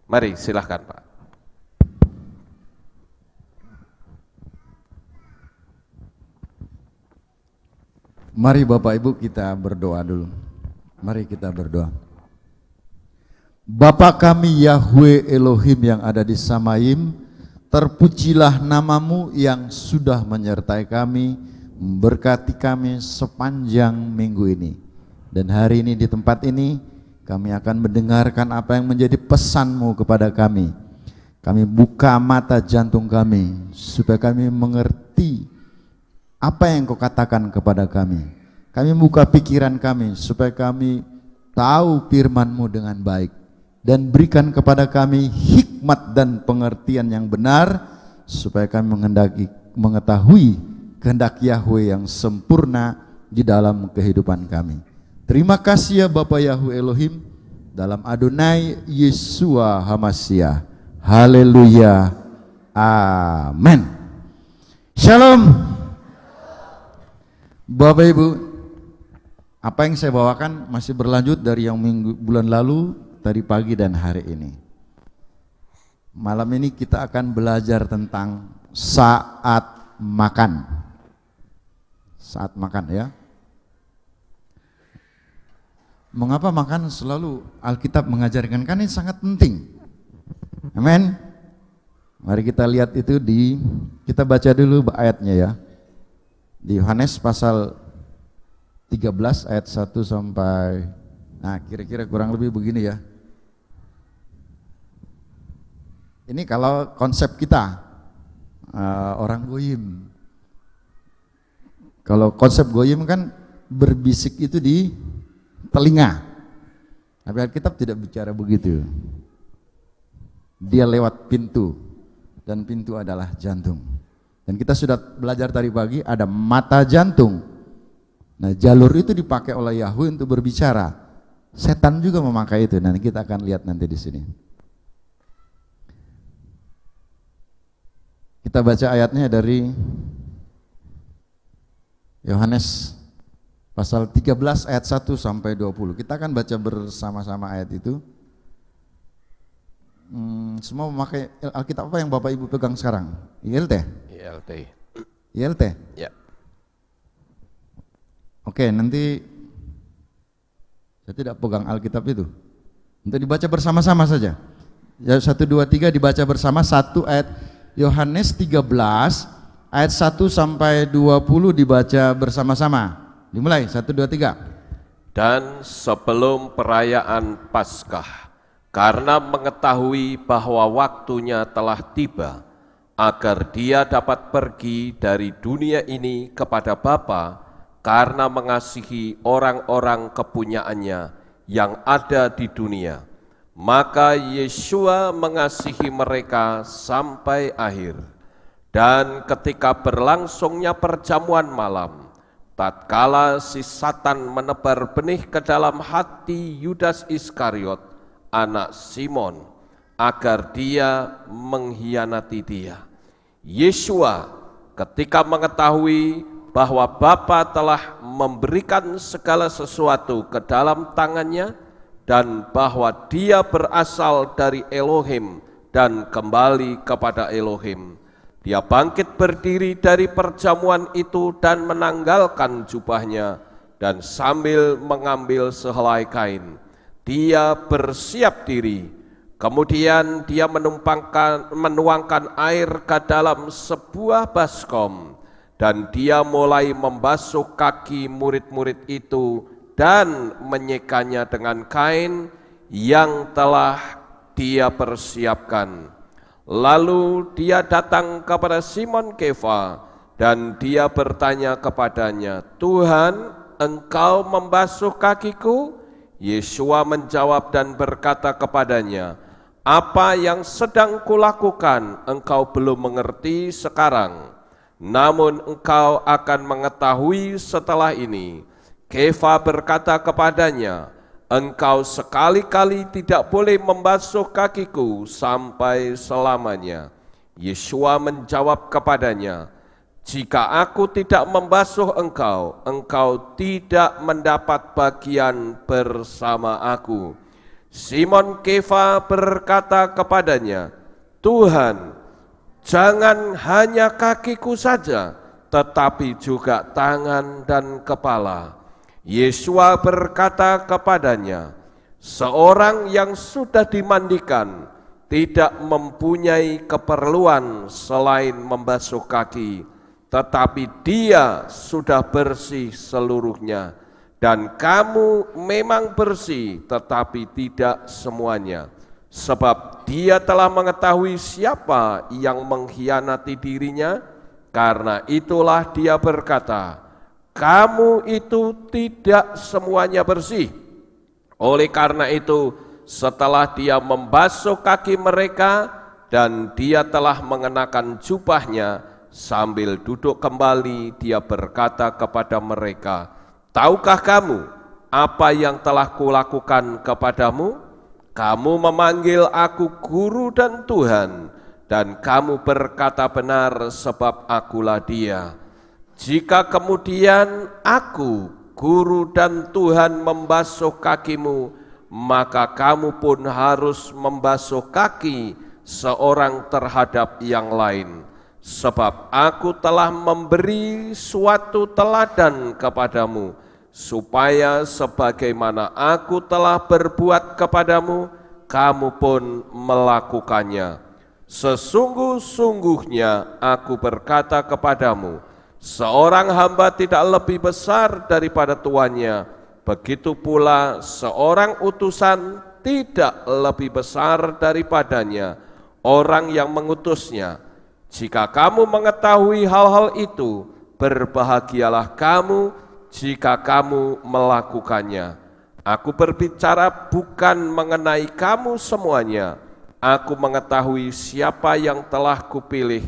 Mari silahkan Pak. Mari Bapak Ibu kita berdoa dulu. Mari kita berdoa. Bapa kami Yahweh Elohim yang ada di Samayim, terpujilah namamu yang sudah menyertai kami, memberkati kami sepanjang minggu ini. Dan hari ini di tempat ini kami akan mendengarkan apa yang menjadi pesanmu kepada kami. Kami buka mata jantung kami supaya kami mengerti apa yang kau katakan kepada kami. Kami buka pikiran kami supaya kami tahu firman-Mu dengan baik. Dan berikan kepada kami hikmat dan pengertian yang benar supaya kami mengetahui kehendak Yahweh yang sempurna di dalam kehidupan kami. Terima kasih ya Bapa Yahweh Elohim, dalam Adonai Yeshua Hamasyah. Haleluya. Amin. Shalom. Bapak Ibu, apa yang saya bawakan masih berlanjut dari yang bulan lalu, tadi pagi dan hari ini. Malam ini kita akan belajar tentang saat makan. Saat makan ya. Mengapa makan selalu Alkitab mengajarkan? Kan ini sangat penting. Amin. Mari kita lihat itu kita baca dulu ayatnya ya. Di Yohanes pasal 13 ayat 1 sampai, nah kira-kira kurang lebih begini ya. Ini kalau konsep kita orang goyim. Kalau konsep goyim kan berbisik itu di telinga. Tapi Alkitab tidak bicara begitu. Dia lewat pintu, dan pintu adalah jantung. Dan kita sudah belajar tadi pagi ada mata jantung. Nah, jalur itu dipakai oleh Yahweh untuk berbicara. Setan juga memakai itu. Nanti kita akan lihat nanti di sini. Kita baca ayatnya dari Yohanes pasal 13 ayat 1 sampai 20. Kita akan baca bersama-sama ayat itu. Semua memakai Alkitab apa yang Bapak Ibu pegang sekarang? ILT? ILT. ILT? Ya. Oke, nanti saya tidak pegang Alkitab itu. Untuk dibaca bersama-sama saja. Ya, 1, 2, 3 dibaca bersama. 1 ayat Yohanes 13 ayat 1 sampai 20 dibaca bersama-sama. Dimulai 1, 2, 3. Dan sebelum perayaan Paskah, karena mengetahui bahwa waktunya telah tiba, agar dia dapat pergi dari dunia ini kepada Bapa, karena mengasihi orang-orang kepunyaannya yang ada di dunia. Maka Yeshua mengasihi mereka sampai akhir. Dan ketika berlangsungnya perjamuan malam, tatkala si Satan menebar benih ke dalam hati Yudas Iskariot, anak Simon, agar dia mengkhianati dia. Yeshua ketika mengetahui bahwa Bapa telah memberikan segala sesuatu ke dalam tangannya dan bahwa dia berasal dari Elohim dan kembali kepada Elohim, dia bangkit berdiri dari perjamuan itu dan menanggalkan jubahnya, dan sambil mengambil sehelai kain, dia bersiap diri. Kemudian dia menuangkan air ke dalam sebuah baskom, dan dia mulai membasuh kaki murid-murid itu dan menyekanya dengan kain yang telah dia persiapkan. Lalu dia datang kepada Simon Kefa dan dia bertanya kepadanya, "Tuhan, engkau membasuh kakiku?" Yeshua menjawab dan berkata kepadanya, "Apa yang sedang kulakukan engkau belum mengerti sekarang, namun engkau akan mengetahui setelah ini." Kefa berkata kepadanya, "Engkau sekali-kali tidak boleh membasuh kakiku sampai selamanya." Yeshua menjawab kepadanya, "Jika aku tidak membasuh engkau, engkau tidak mendapat bagian bersama aku." Simon Kefa berkata kepadanya, "Tuhan, jangan hanya kakiku saja, tetapi juga tangan dan kepala." Yesua berkata kepadanya, "Seorang yang sudah dimandikan tidak mempunyai keperluan selain membasuh kaki, tetapi dia sudah bersih seluruhnya. Dan kamu memang bersih, tetapi tidak semuanya. Sebab dia telah mengetahui siapa yang mengkhianati dirinya, karena itulah dia berkata, kamu itu tidak semuanya bersih. Oleh karena itu, setelah dia membasuh kaki mereka, dan dia telah mengenakan jubahnya, sambil duduk kembali, dia berkata kepada mereka, tahukah kamu apa yang telah kulakukan kepadamu? Kamu memanggil aku guru dan Tuhan, dan kamu berkata benar sebab akulah dia. Jika kemudian aku, guru dan Tuhan membasuh kakimu, maka kamu pun harus membasuh kaki seorang terhadap yang lain. Sebab aku telah memberi suatu teladan kepadamu, supaya sebagaimana aku telah berbuat kepadamu, kamu pun melakukannya. Sesungguh-sungguhnya aku berkata kepadamu, seorang hamba tidak lebih besar daripada tuannya, begitu pula seorang utusan tidak lebih besar daripadanya, orang yang mengutusnya. Jika kamu mengetahui hal-hal itu, berbahagialah kamu jika kamu melakukannya. Aku berbicara bukan mengenai kamu semuanya. Aku mengetahui siapa yang telah kupilih,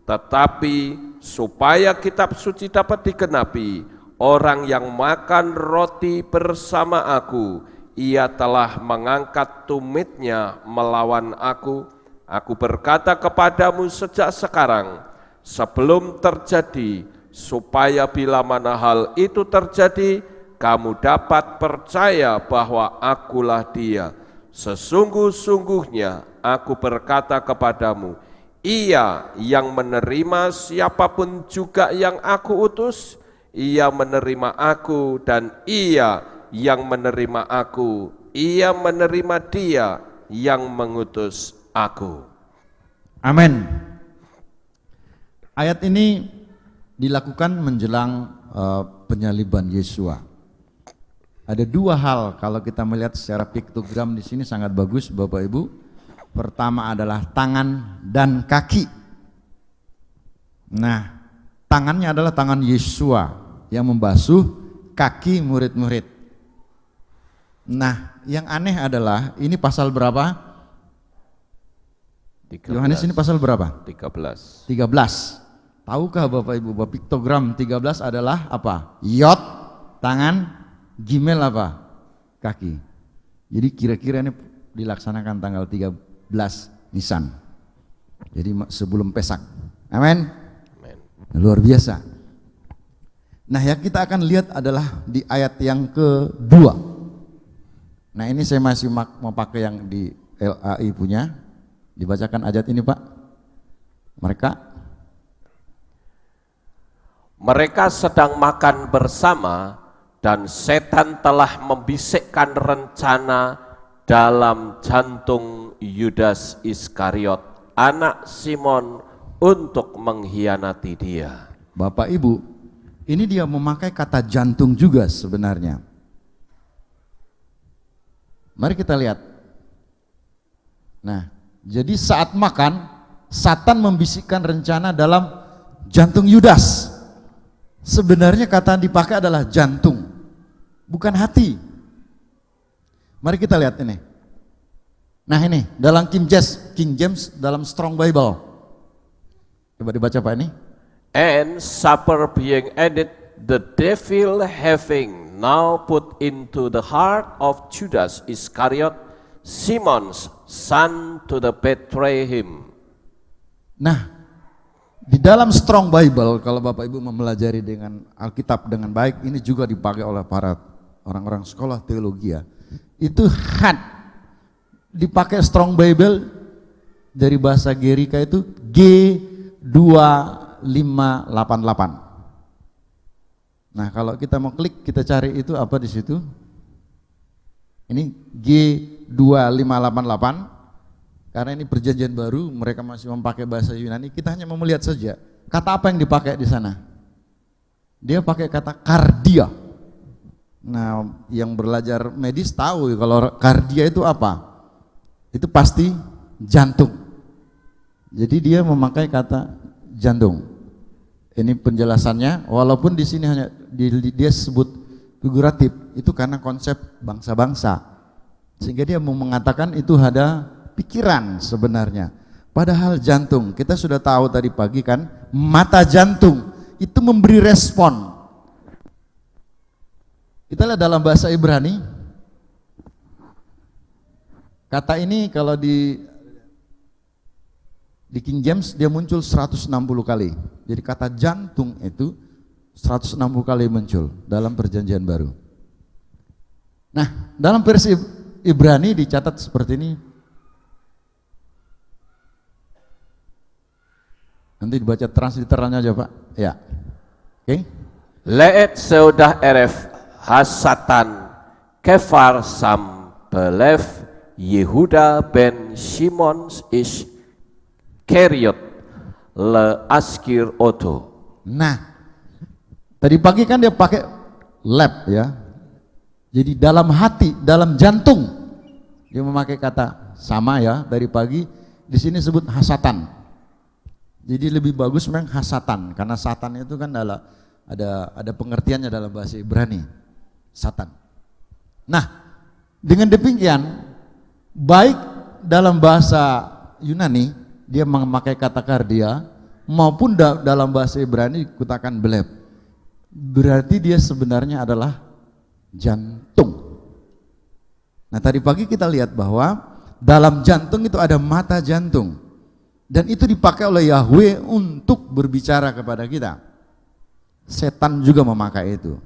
tetapi supaya kitab suci dapat digenapi, orang yang makan roti bersama aku, ia telah mengangkat tumitnya melawan aku. Aku berkata kepadamu sejak sekarang, sebelum terjadi, supaya bila mana hal itu terjadi, kamu dapat percaya bahwa akulah dia. Sesungguh-sungguhnya aku berkata kepadamu, ia yang menerima siapapun juga yang aku utus, ia menerima aku, dan ia yang menerima aku, ia menerima dia yang mengutus aku. Amin. Ayat ini dilakukan menjelang penyaliban Yesua. Ada dua hal kalau kita melihat secara piktogram di sini sangat bagus Bapak Ibu. Pertama adalah tangan dan kaki. Nah, tangannya adalah tangan Yesua yang membasuh kaki murid-murid. Nah, yang aneh adalah ini pasal berapa? 13. Yohanes ini pasal berapa? 13. 13. Tahukah Bapak Ibu bahwa piktogram 13 adalah apa? Yod, tangan, gimel apa? Kaki. Jadi kira-kira ini dilaksanakan tanggal 13 Nisan. Jadi sebelum Pesak. Amin. Luar biasa. Nah, yang kita akan lihat adalah di ayat yang kedua. Nah, ini saya masih mau pakai yang di LAI punya. Dibacakan ayat ini Pak. Mereka sedang makan bersama, dan setan telah membisikkan rencana dalam jantung Yudas Iskariot, anak Simon, untuk mengkhianati dia. Bapak Ibu, ini dia memakai kata jantung juga sebenarnya. Mari kita lihat. Nah, jadi saat makan, Satan membisikkan rencana dalam jantung Yudas. Sebenarnya kata yang dipakai adalah jantung, bukan hati. Mari kita lihat ini. Nah ini, dalam King James dalam Strong Bible. Coba dibaca Pak ini. And supper being ended, the devil having now put into the heart of Judas Iscariot, Simon's son, to the betray him. Nah, di dalam Strong Bible, kalau Bapak Ibu mempelajari dengan Alkitab dengan baik, ini juga dipakai oleh para orang-orang sekolah teologi ya. Itu had dipakai Strong Bible dari bahasa Gerika itu G2588. Nah, kalau kita mau klik, kita cari itu apa di situ. Ini G2588. Karena ini perjanjian baru, mereka masih memakai bahasa Yunani. Kita hanya mau melihat saja kata apa yang dipakai di sana. Dia pakai kata kardia. Nah, yang belajar medis tahu kalau kardia itu apa. Itu pasti jantung. Jadi dia memakai kata jantung. Ini penjelasannya, walaupun di sini hanya dia sebut figuratif, itu karena konsep bangsa-bangsa. Sehingga dia mau mengatakan itu ada pikiran sebenarnya. Padahal jantung, kita sudah tahu tadi pagi kan, mata jantung itu memberi respon. Kita lihat dalam bahasa Ibrani, kata ini kalau di King James dia muncul 160 kali. Jadi kata jantung itu 160 kali muncul dalam perjanjian baru. Nah, dalam versi Ibrani dicatat seperti ini. Nanti dibaca transliteralnya aja, Pak. Ya. Oke. Leet seudah eref hasatan kefar sam belef Yehuda ben Shimon ish Keriot le askir oto. Nah, tadi pagi kan dia pakai lab ya. Jadi dalam hati, dalam jantung dia memakai kata sama ya dari pagi. Di sini sebut hasatan. Jadi lebih bagus memang hasatan karena satan itu kan ada pengertiannya dalam bahasa Ibrani. Satan. Nah, dengan demikian baik dalam bahasa Yunani dia memakai kata kardia maupun dalam bahasa Ibrani dikatakan beleb. Berarti dia sebenarnya adalah jantung. Nah, tadi pagi kita lihat bahwa dalam jantung itu ada mata jantung. Dan itu dipakai oleh Yahweh untuk berbicara kepada kita. Setan juga memakai itu.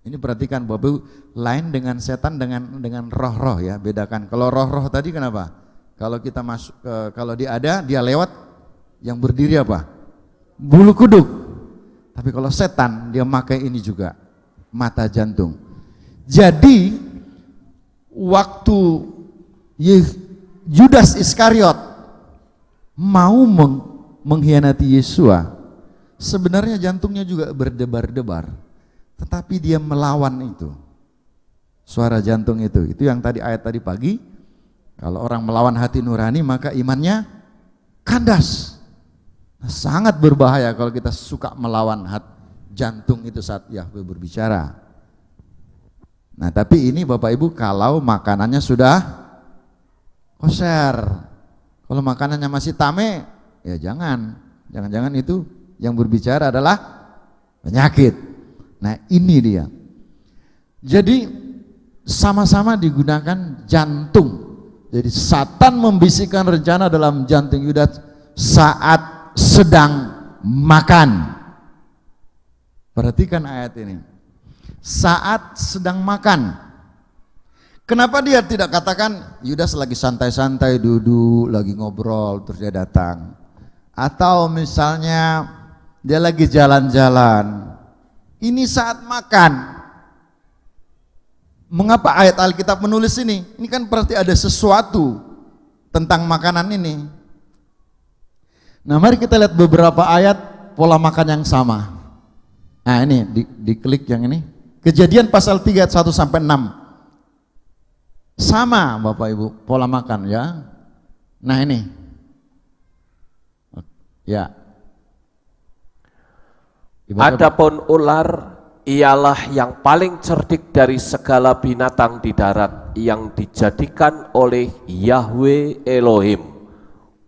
Ini perhatikan Bapak Ibu, lain dengan setan dengan roh-roh ya, bedakan. Kalau roh-roh tadi kenapa? Kalau kita masuk kalau dia ada, dia lewat, yang berdiri apa? Bulu kuduk. Tapi kalau setan dia pakai ini juga, mata jantung. Jadi waktu Yudas Iskariot mau mengkhianati Yesua, sebenarnya jantungnya juga berdebar-debar, tetapi dia melawan itu. Suara jantung itu yang tadi ayat tadi pagi. Kalau orang melawan hati nurani maka imannya kandas. Sangat berbahaya kalau kita suka melawan jantung itu saat Yahweh berbicara. Nah, tapi ini Bapak Ibu kalau makanannya sudah kosher. Kalau makanannya masih tame, ya jangan itu yang berbicara adalah penyakit. Nah, ini dia. Jadi sama-sama digunakan jantung. Jadi Satan membisikkan rencana dalam jantung Yudas saat sedang makan. Perhatikan ayat ini. Saat sedang makan. Kenapa dia tidak katakan Yudas lagi santai-santai duduk, lagi ngobrol terus dia datang. Atau misalnya dia lagi jalan-jalan. Ini saat makan. Mengapa ayat Alkitab menulis ini? Ini kan berarti ada sesuatu tentang makanan ini. Nah, mari kita lihat beberapa ayat pola makan yang sama. Nah, ini diklik yang ini. Kejadian pasal 3 ayat 1 sampai 6. Sama Bapak Ibu pola makan ya. Nah, ini. Ya. Adapun ular ialah yang paling cerdik dari segala binatang di darat yang dijadikan oleh Yahweh Elohim.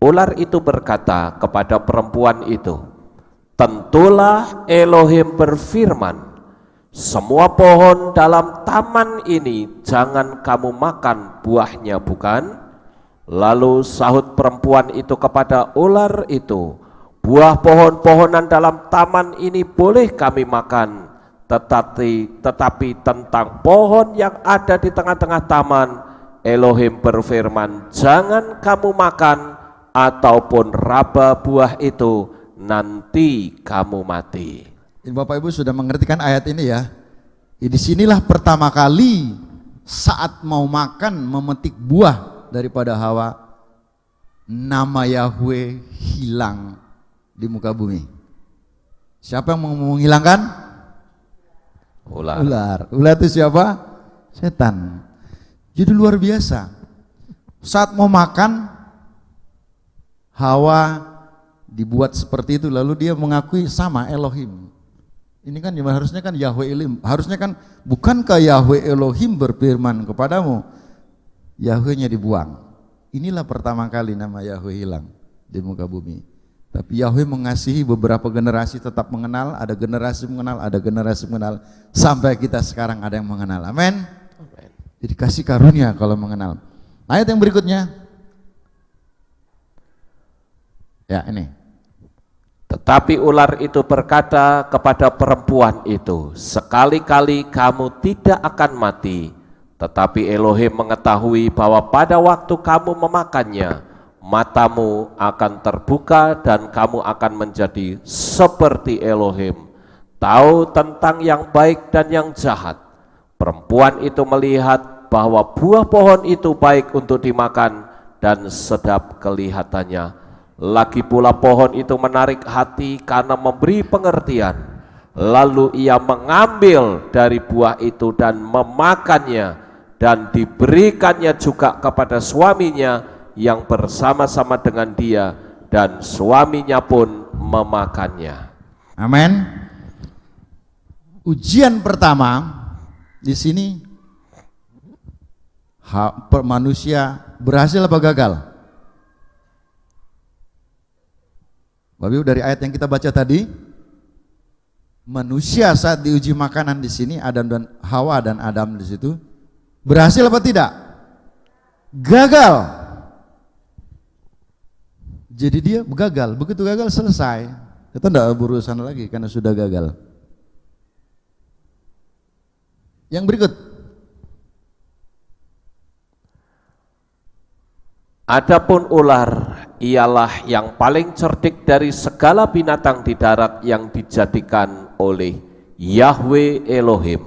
Ular itu berkata kepada perempuan itu, tentulah Elohim berfirman, semua pohon dalam taman ini jangan kamu makan buahnya, bukan? Lalu sahut perempuan itu kepada ular itu, buah pohon-pohonan dalam taman ini boleh kami makan, tetapi tentang pohon yang ada di tengah-tengah taman Elohim berfirman, jangan kamu makan ataupun raba buah itu, nanti kamu mati. Ini Bapak Ibu sudah mengerti kan ayat ini ya? Disinilah pertama kali saat mau makan memetik buah daripada Hawa, nama Yahweh hilang di muka bumi. Siapa yang mau menghilangkan? Ular. Ular itu siapa? Setan. Jadi luar biasa. Saat mau makan, Hawa dibuat seperti itu, lalu dia mengakui sama Elohim. Ini kan harusnya kan Yahweh Elohim, harusnya kan bukankah Yahweh Elohim berfirman kepadamu, Yahwehnya dibuang. Inilah pertama kali nama Yahweh hilang di muka bumi. Tapi Yahweh mengasihi beberapa generasi tetap mengenal, ada generasi mengenal, ada generasi mengenal, sampai kita sekarang ada yang mengenal. Amin. Jadi kasih karunia kalau mengenal. Ayat yang berikutnya. Ya ini. Tetapi ular itu berkata kepada perempuan itu, sekali-kali kamu tidak akan mati. Tetapi Elohim mengetahui bahwa pada waktu kamu memakannya, matamu akan terbuka dan kamu akan menjadi seperti Elohim, tahu tentang yang baik dan yang jahat. Perempuan itu melihat bahwa buah pohon itu baik untuk dimakan dan sedap kelihatannya. Lagi pula pohon itu menarik hati karena memberi pengertian. Lalu ia mengambil dari buah itu dan memakannya, dan diberikannya juga kepada suaminya yang bersama-sama dengan dia, dan suaminya pun memakannya. Amin. Ujian pertama di sini, manusia berhasil apa gagal? Bapak Ibu, dari ayat yang kita baca tadi, manusia saat diuji makanan di sini, Adam dan Hawa dan Adam di situ, berhasil apa tidak? Gagal. Jadi dia gagal, begitu gagal selesai. Kita tidak berurusan lagi karena sudah gagal. Yang berikut. Adapun ular ialah yang paling cerdik dari segala binatang di darat yang dijadikan oleh Yahweh Elohim.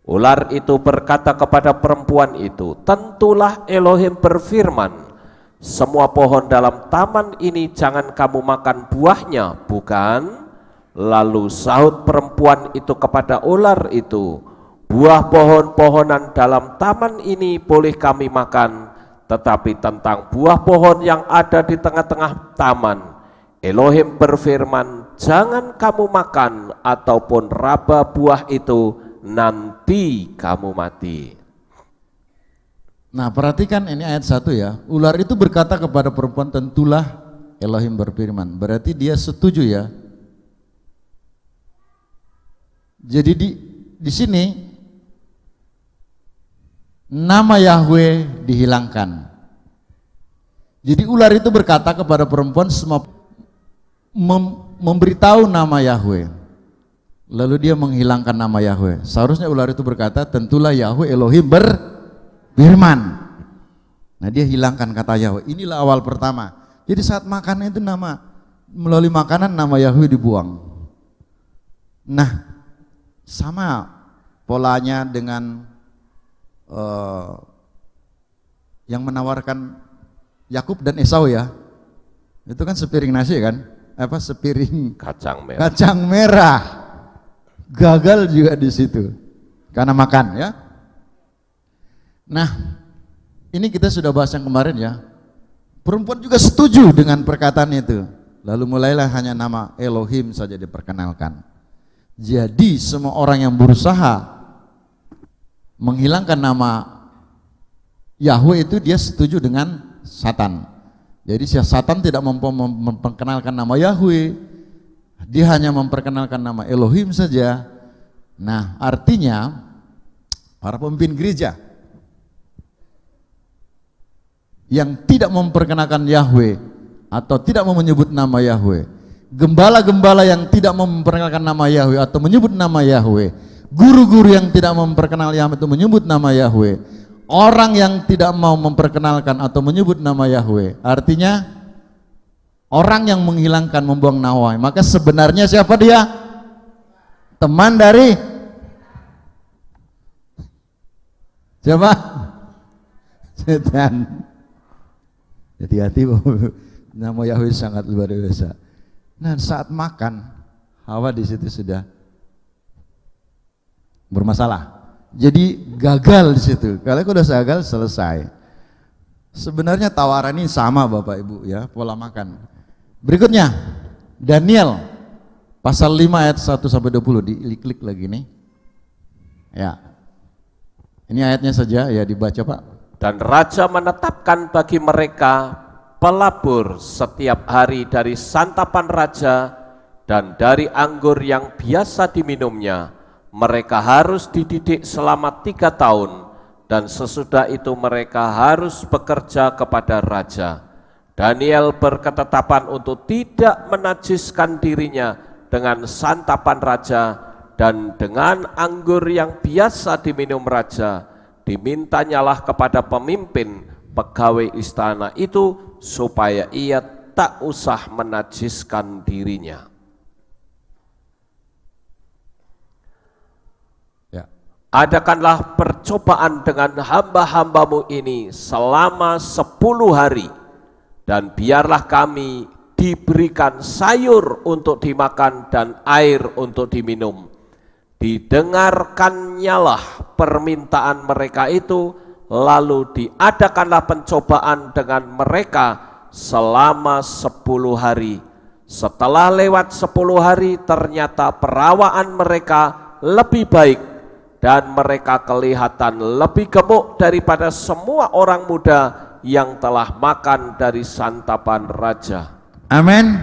Ular itu berkata kepada perempuan itu, tentulah Elohim berfirman, semua pohon dalam taman ini jangan kamu makan buahnya, bukan? Lalu sahut perempuan itu kepada ular itu, buah pohon-pohonan dalam taman ini boleh kami makan, tetapi tentang buah pohon yang ada di tengah-tengah taman, Elohim berfirman, jangan kamu makan ataupun raba buah itu, nanti kamu mati. Nah, perhatikan ini ayat 1 ya. Ular itu berkata kepada perempuan, tentulah Elohim berfirman. Berarti dia setuju ya. Jadi di sini nama Yahweh dihilangkan. Jadi ular itu berkata kepada perempuan, semua memberitahu nama Yahweh. Lalu dia menghilangkan nama Yahweh. Seharusnya ular itu berkata, tentulah Yahweh Elohim berfirman. Nah, dia hilangkan kata Yahweh. Inilah awal pertama. Jadi saat makan itu melalui makanan nama Yahweh dibuang. Nah, sama polanya dengan yang menawarkan Yakub dan Esau ya. Itu kan sepiring nasi kan? Sepiring kacang merah. Gagal juga di situ karena makan ya. Nah, ini kita sudah bahas yang kemarin ya. Perempuan juga setuju dengan perkataan itu. Lalu mulailah hanya nama Elohim saja diperkenalkan. Jadi semua orang yang berusaha menghilangkan nama Yahweh itu dia setuju dengan Satan. Jadi Satan tidak memperkenalkan nama Yahweh. Dia hanya memperkenalkan nama Elohim saja. Nah, artinya para pemimpin gereja yang tidak memperkenalkan Yahweh atau tidak mau menyebut nama Yahweh, gembala-gembala yang tidak memperkenalkan nama Yahweh atau menyebut nama Yahweh, guru-guru yang tidak memperkenalkan Yahweh atau menyebut nama Yahweh, Orang yang tidak mau memperkenalkan atau menyebut nama Yahweh, artinya orang yang menghilangkan, membuang nama. Maka sebenarnya siapa dia? Teman dari siapa? Setan. Hati-hati, nama Yahweh sangat luar biasa. Nah, saat makan, Hawa di situ sudah bermasalah. Jadi gagal di situ. Kalau udah gagal, selesai. Sebenarnya tawaran ini sama Bapak Ibu ya, pola makan. Berikutnya, Daniel pasal 5 ayat 1 sampai 20, diklik lagi nih. Ya. Ini ayatnya saja ya, dibaca Pak. Dan raja menetapkan bagi mereka pelabur setiap hari dari santapan raja dan dari anggur yang biasa diminumnya. Mereka harus dididik selama 3 tahun dan sesudah itu mereka harus bekerja kepada raja. Daniel berketetapan untuk tidak menajiskan dirinya dengan santapan raja dan dengan anggur yang biasa diminum raja. Dimintanyalah kepada pemimpin pegawai istana itu supaya ia tak usah menajiskan dirinya. Adakanlah percobaan dengan hamba-hambamu ini selama 10 hari, dan biarlah kami diberikan sayur untuk dimakan dan air untuk diminum. Didengarkannyalah permintaan mereka itu, lalu diadakanlah pencobaan dengan mereka selama 10 hari. Setelah lewat 10 hari, ternyata perawaan mereka lebih baik, dan mereka kelihatan lebih gemuk daripada semua orang muda yang telah makan dari santapan raja. Amin.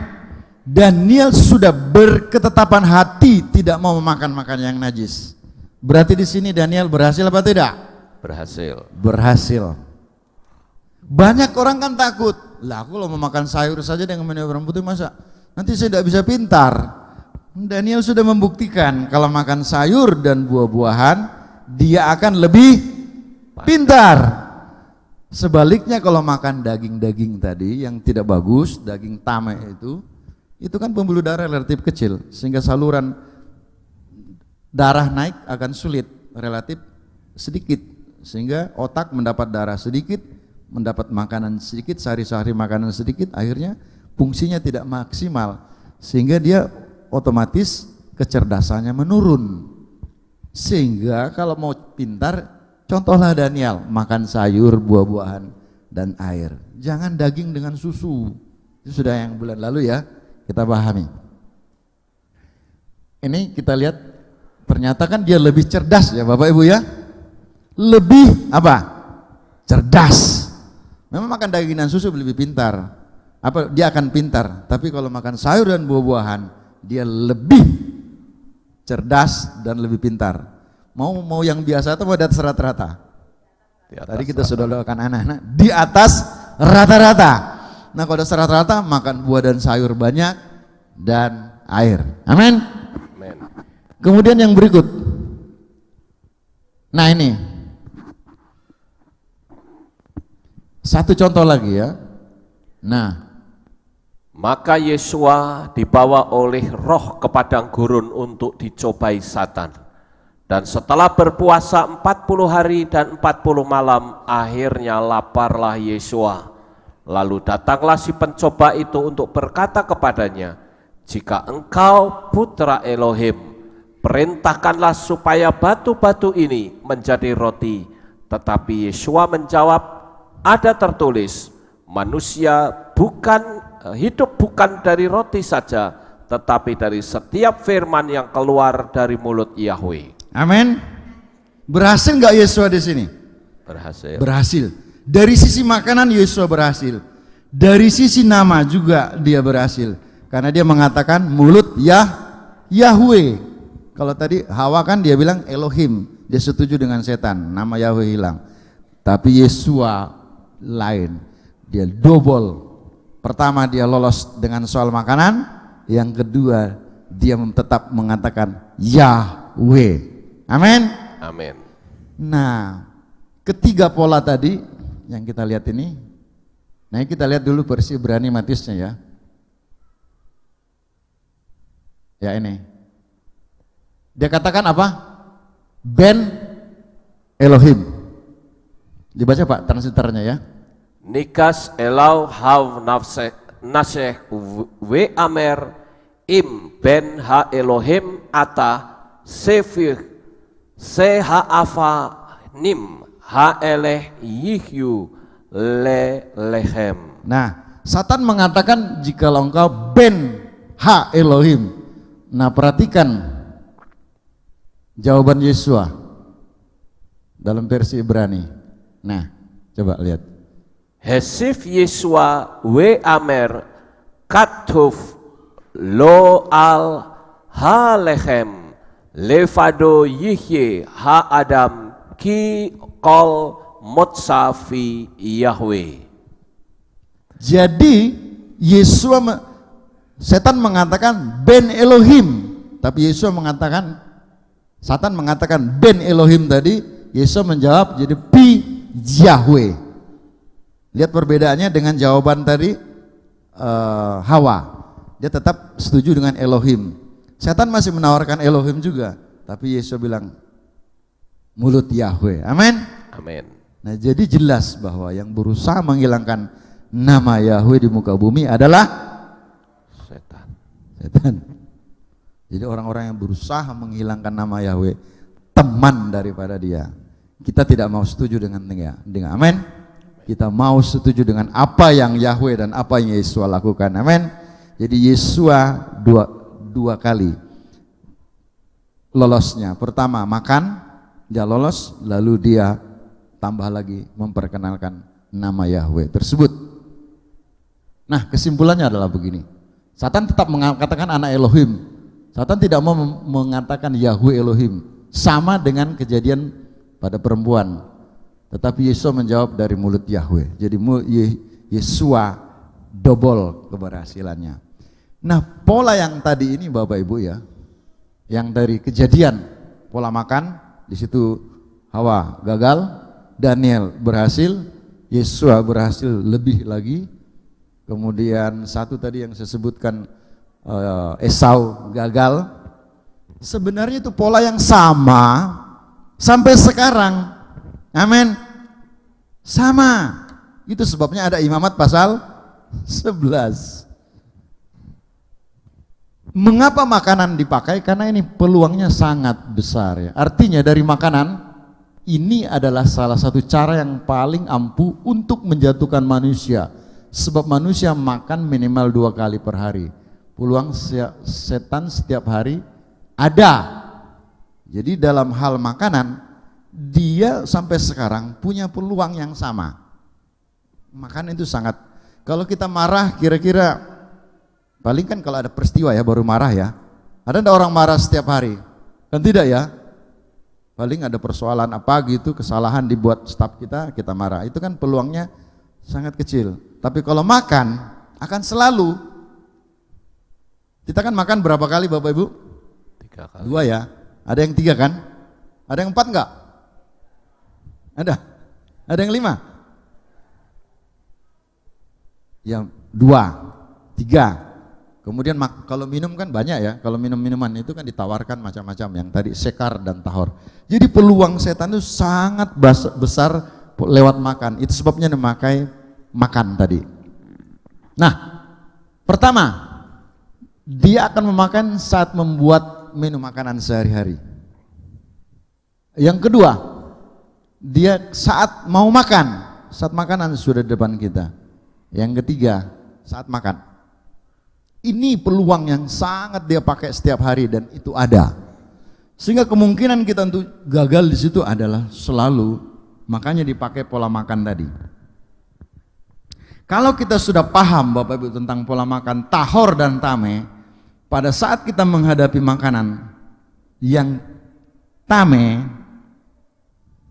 Daniel sudah berketetapan hati tidak mau memakan yang najis. Berarti di sini Daniel berhasil apa tidak? Berhasil. Berhasil. Banyak orang kan takut. Lah aku kalau mau makan sayur saja dengan minum orang putih, masa nanti saya tidak bisa pintar. Daniel sudah membuktikan kalau makan sayur dan buah-buahan dia akan lebih pintar. Sebaliknya kalau makan daging-daging tadi yang tidak bagus, daging tame itu kan pembuluh darah relatif kecil, sehingga saluran darah naik akan sulit, relatif sedikit, sehingga otak mendapat darah sedikit, mendapat makanan sedikit, sehari-hari makanan sedikit, akhirnya fungsinya tidak maksimal, sehingga dia otomatis kecerdasannya menurun. Sehingga kalau mau pintar, contohlah Daniel, makan sayur, buah-buahan, dan air. Jangan daging dengan susu. Itu sudah yang bulan lalu ya, kita pahami. Ini kita lihat, ternyata kan dia lebih cerdas ya Bapak Ibu ya. Lebih apa? Cerdas. Memang makan daging dan susu lebih pintar. Dia akan pintar, tapi kalau makan sayur dan buah-buahan, dia lebih cerdas dan lebih pintar. Mau yang biasa atau mau di atas rata-rata? Tadi kita sudah lakukan anak-anak di atas rata-rata. Nah kalau atas rata-rata, makan buah dan sayur banyak dan air. Amin. Kemudian yang berikut. Nah ini satu contoh lagi ya. Nah, maka Yesua dibawa oleh roh ke padang gurun untuk dicobai Satan. Dan setelah berpuasa 40 hari dan 40 malam, akhirnya laparlah Yesua. Lalu datanglah si pencoba itu untuk berkata kepadanya, jika engkau putra Elohim, perintahkanlah supaya batu-batu ini menjadi roti. Tetapi Yesua menjawab, ada tertulis, manusia hidup bukan dari roti saja, tetapi dari setiap firman yang keluar dari mulut Yahweh. Amin. Berhasil nggak Yesua di sini? Berhasil. Berhasil. Dari sisi makanan Yesua berhasil. Dari sisi nama juga dia berhasil. Karena dia mengatakan mulut Yahweh. Kalau tadi Hawa kan dia bilang Elohim, dia setuju dengan setan, nama Yahweh hilang. Tapi Yesua lain, dia double. Pertama dia lolos dengan soal makanan, yang kedua dia tetap mengatakan Yahweh. Amin. Amin. Nah, ketiga pola tadi yang kita lihat ini. Nah, kita lihat dulu versi Ibrani Matiusnya ya. Ya ini. Dia katakan apa? Ben Elohim. Dibaca Pak translatornya ya. Nikas elau hav naseh we amer im ben ha Elohim ata sefir se ha afa nim ha eleh yihyu le lehem. Nah, Satan mengatakan jikalau engkau ben ha Elohim. Nah, perhatikan jawaban Yesua dalam versi Ibrani. Nah, coba lihat. Hesif Yesua we amer katuf lo al ha lechem levado yihye ha adam ki kol motsafi Yahweh. Jadi Yesua Setan mengatakan Ben Elohim, tapi Yesua mengatakan, Satan mengatakan Ben Elohim tadi, Yesua menjawab jadi Pi Yahweh. Lihat perbedaannya dengan jawaban tadi Hawa. Dia tetap setuju dengan Elohim. Setan masih menawarkan Elohim juga, tapi Yesua bilang mulut Yahweh. Amin. Amin. Nah, jadi jelas bahwa yang berusaha menghilangkan nama Yahweh di muka bumi adalah setan. Jadi orang-orang yang berusaha menghilangkan nama Yahweh teman daripada dia. Kita tidak mau setuju dengan amin. Kita mau setuju dengan apa yang Yahweh dan apa yang Yesua lakukan. Amin. Jadi Yesua dua kali lolosnya. Pertama makan, dia lolos, lalu dia tambah lagi memperkenalkan nama Yahweh tersebut. Nah, kesimpulannya adalah begini. Satan tetap mengatakan anak Elohim. Satan tidak mau mengatakan Yahweh Elohim. Sama dengan kejadian pada perempuan. Tetapi Yesua menjawab dari mulut Yahweh. Jadi Yesua double keberhasilannya. Nah, pola yang tadi ini Bapak Ibu ya, yang dari kejadian pola makan, di situ Hawa gagal, Daniel berhasil, Yesua berhasil lebih lagi. Kemudian satu tadi yang saya sebutkan Esau gagal. Sebenarnya itu pola yang sama sampai sekarang. Amin. Sama. Itu sebabnya ada Imamat pasal 11. Mengapa makanan dipakai? Karena ini peluangnya sangat besar ya. Artinya dari makanan ini adalah salah satu cara yang paling ampuh untuk menjatuhkan manusia. Sebab manusia makan minimal 2 kali per hari. Peluang setan setiap hari ada. Jadi dalam hal makanan dia sampai sekarang punya peluang yang sama. Makan itu sangat, kalau kita marah kira-kira paling kan kalau ada peristiwa ya baru marah ya. Ada enggak orang marah setiap hari? Kan tidak ya. Paling ada persoalan apa gitu, kesalahan dibuat staf kita marah. Itu kan peluangnya sangat kecil. Tapi kalau makan akan selalu. Kita kan makan berapa kali Bapak Ibu? 3 kali. 2 ya. Ada yang 3 kan? Ada yang 4 enggak? Ada? Ada yang 5? Yang 2, 3. Kemudian kalau minum kan banyak ya. Kalau minuman itu kan ditawarkan macam-macam. Yang tadi sekar dan tahor. Jadi peluang setan itu sangat besar lewat makan. Itu sebabnya memakai makan tadi. Nah, pertama dia akan memakan saat membuat menu makanan sehari-hari. Yang kedua, dia saat mau makan, saat makanan sudah di depan kita. Yang ketiga, saat makan. Ini peluang yang sangat dia pakai setiap hari dan itu ada. Sehingga kemungkinan kita untuk gagal di situ adalah selalu, makanya dipakai pola makan tadi. Kalau kita sudah paham Bapak Ibu tentang pola makan tahor dan tame, pada saat kita menghadapi makanan yang tame,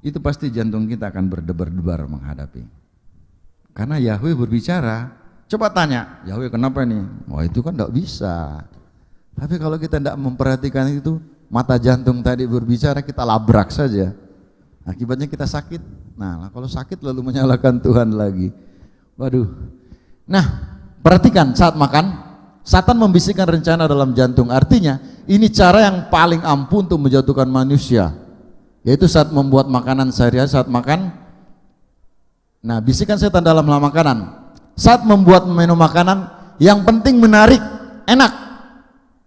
itu pasti jantung kita akan berdebar-debar menghadapi. Karena Yahweh berbicara, coba tanya, Yahweh kenapa ini? Wah itu kan tidak bisa. Tapi kalau kita tidak memperhatikan itu, mata jantung tadi berbicara, kita labrak saja. Akibatnya kita sakit. Nah, kalau sakit lalu menyalahkan Tuhan lagi. Waduh. Nah, perhatikan saat makan, Satan membisikkan rencana dalam jantung. Artinya, ini cara yang paling ampuh untuk menjatuhkan manusia. Yaitu saat membuat makanan sehari-hari, saat makan. Nah, bisikan setan dalam makanan. Saat membuat menu makanan, yang penting menarik, enak.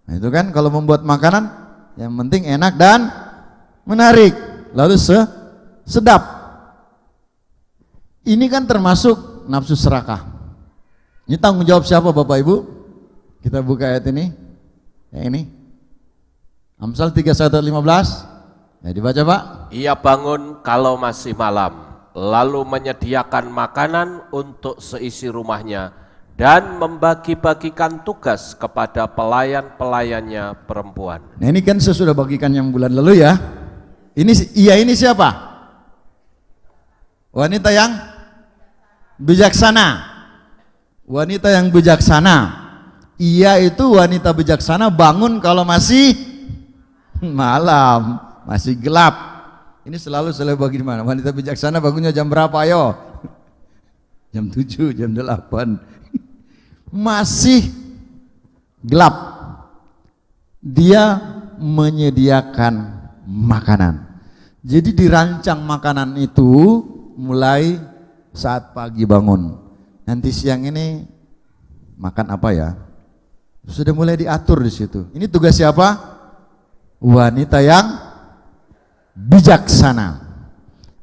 Nah, itu kan kalau membuat makanan, yang penting enak dan menarik. Lalu sedap. Ini kan termasuk nafsu serakah. Ini tanggung jawab siapa Bapak Ibu? Kita buka ayat ini. Yang ini. Amsal 31:15. Ya, dibaca Pak. Ia bangun kalau masih malam, lalu menyediakan makanan untuk seisi rumahnya dan membagi-bagikan tugas kepada pelayan-pelayannya perempuan. Nah, ini kan saya sudah bagikan yang bulan lalu ya. Ini siapa? Wanita yang bijaksana. Wanita yang bijaksana. Ia itu wanita bijaksana bangun kalau masih malam, masih gelap. Ini selalu bagi di mana? Wanita bijaksana bangunnya jam berapa? Ayo. Jam 7, jam 8. Masih gelap. Dia menyediakan makanan. Jadi dirancang makanan itu mulai saat pagi bangun. Nanti siang ini makan apa ya? Sudah mulai diatur di situ. Ini tugas siapa? Wanita yang bijaksana.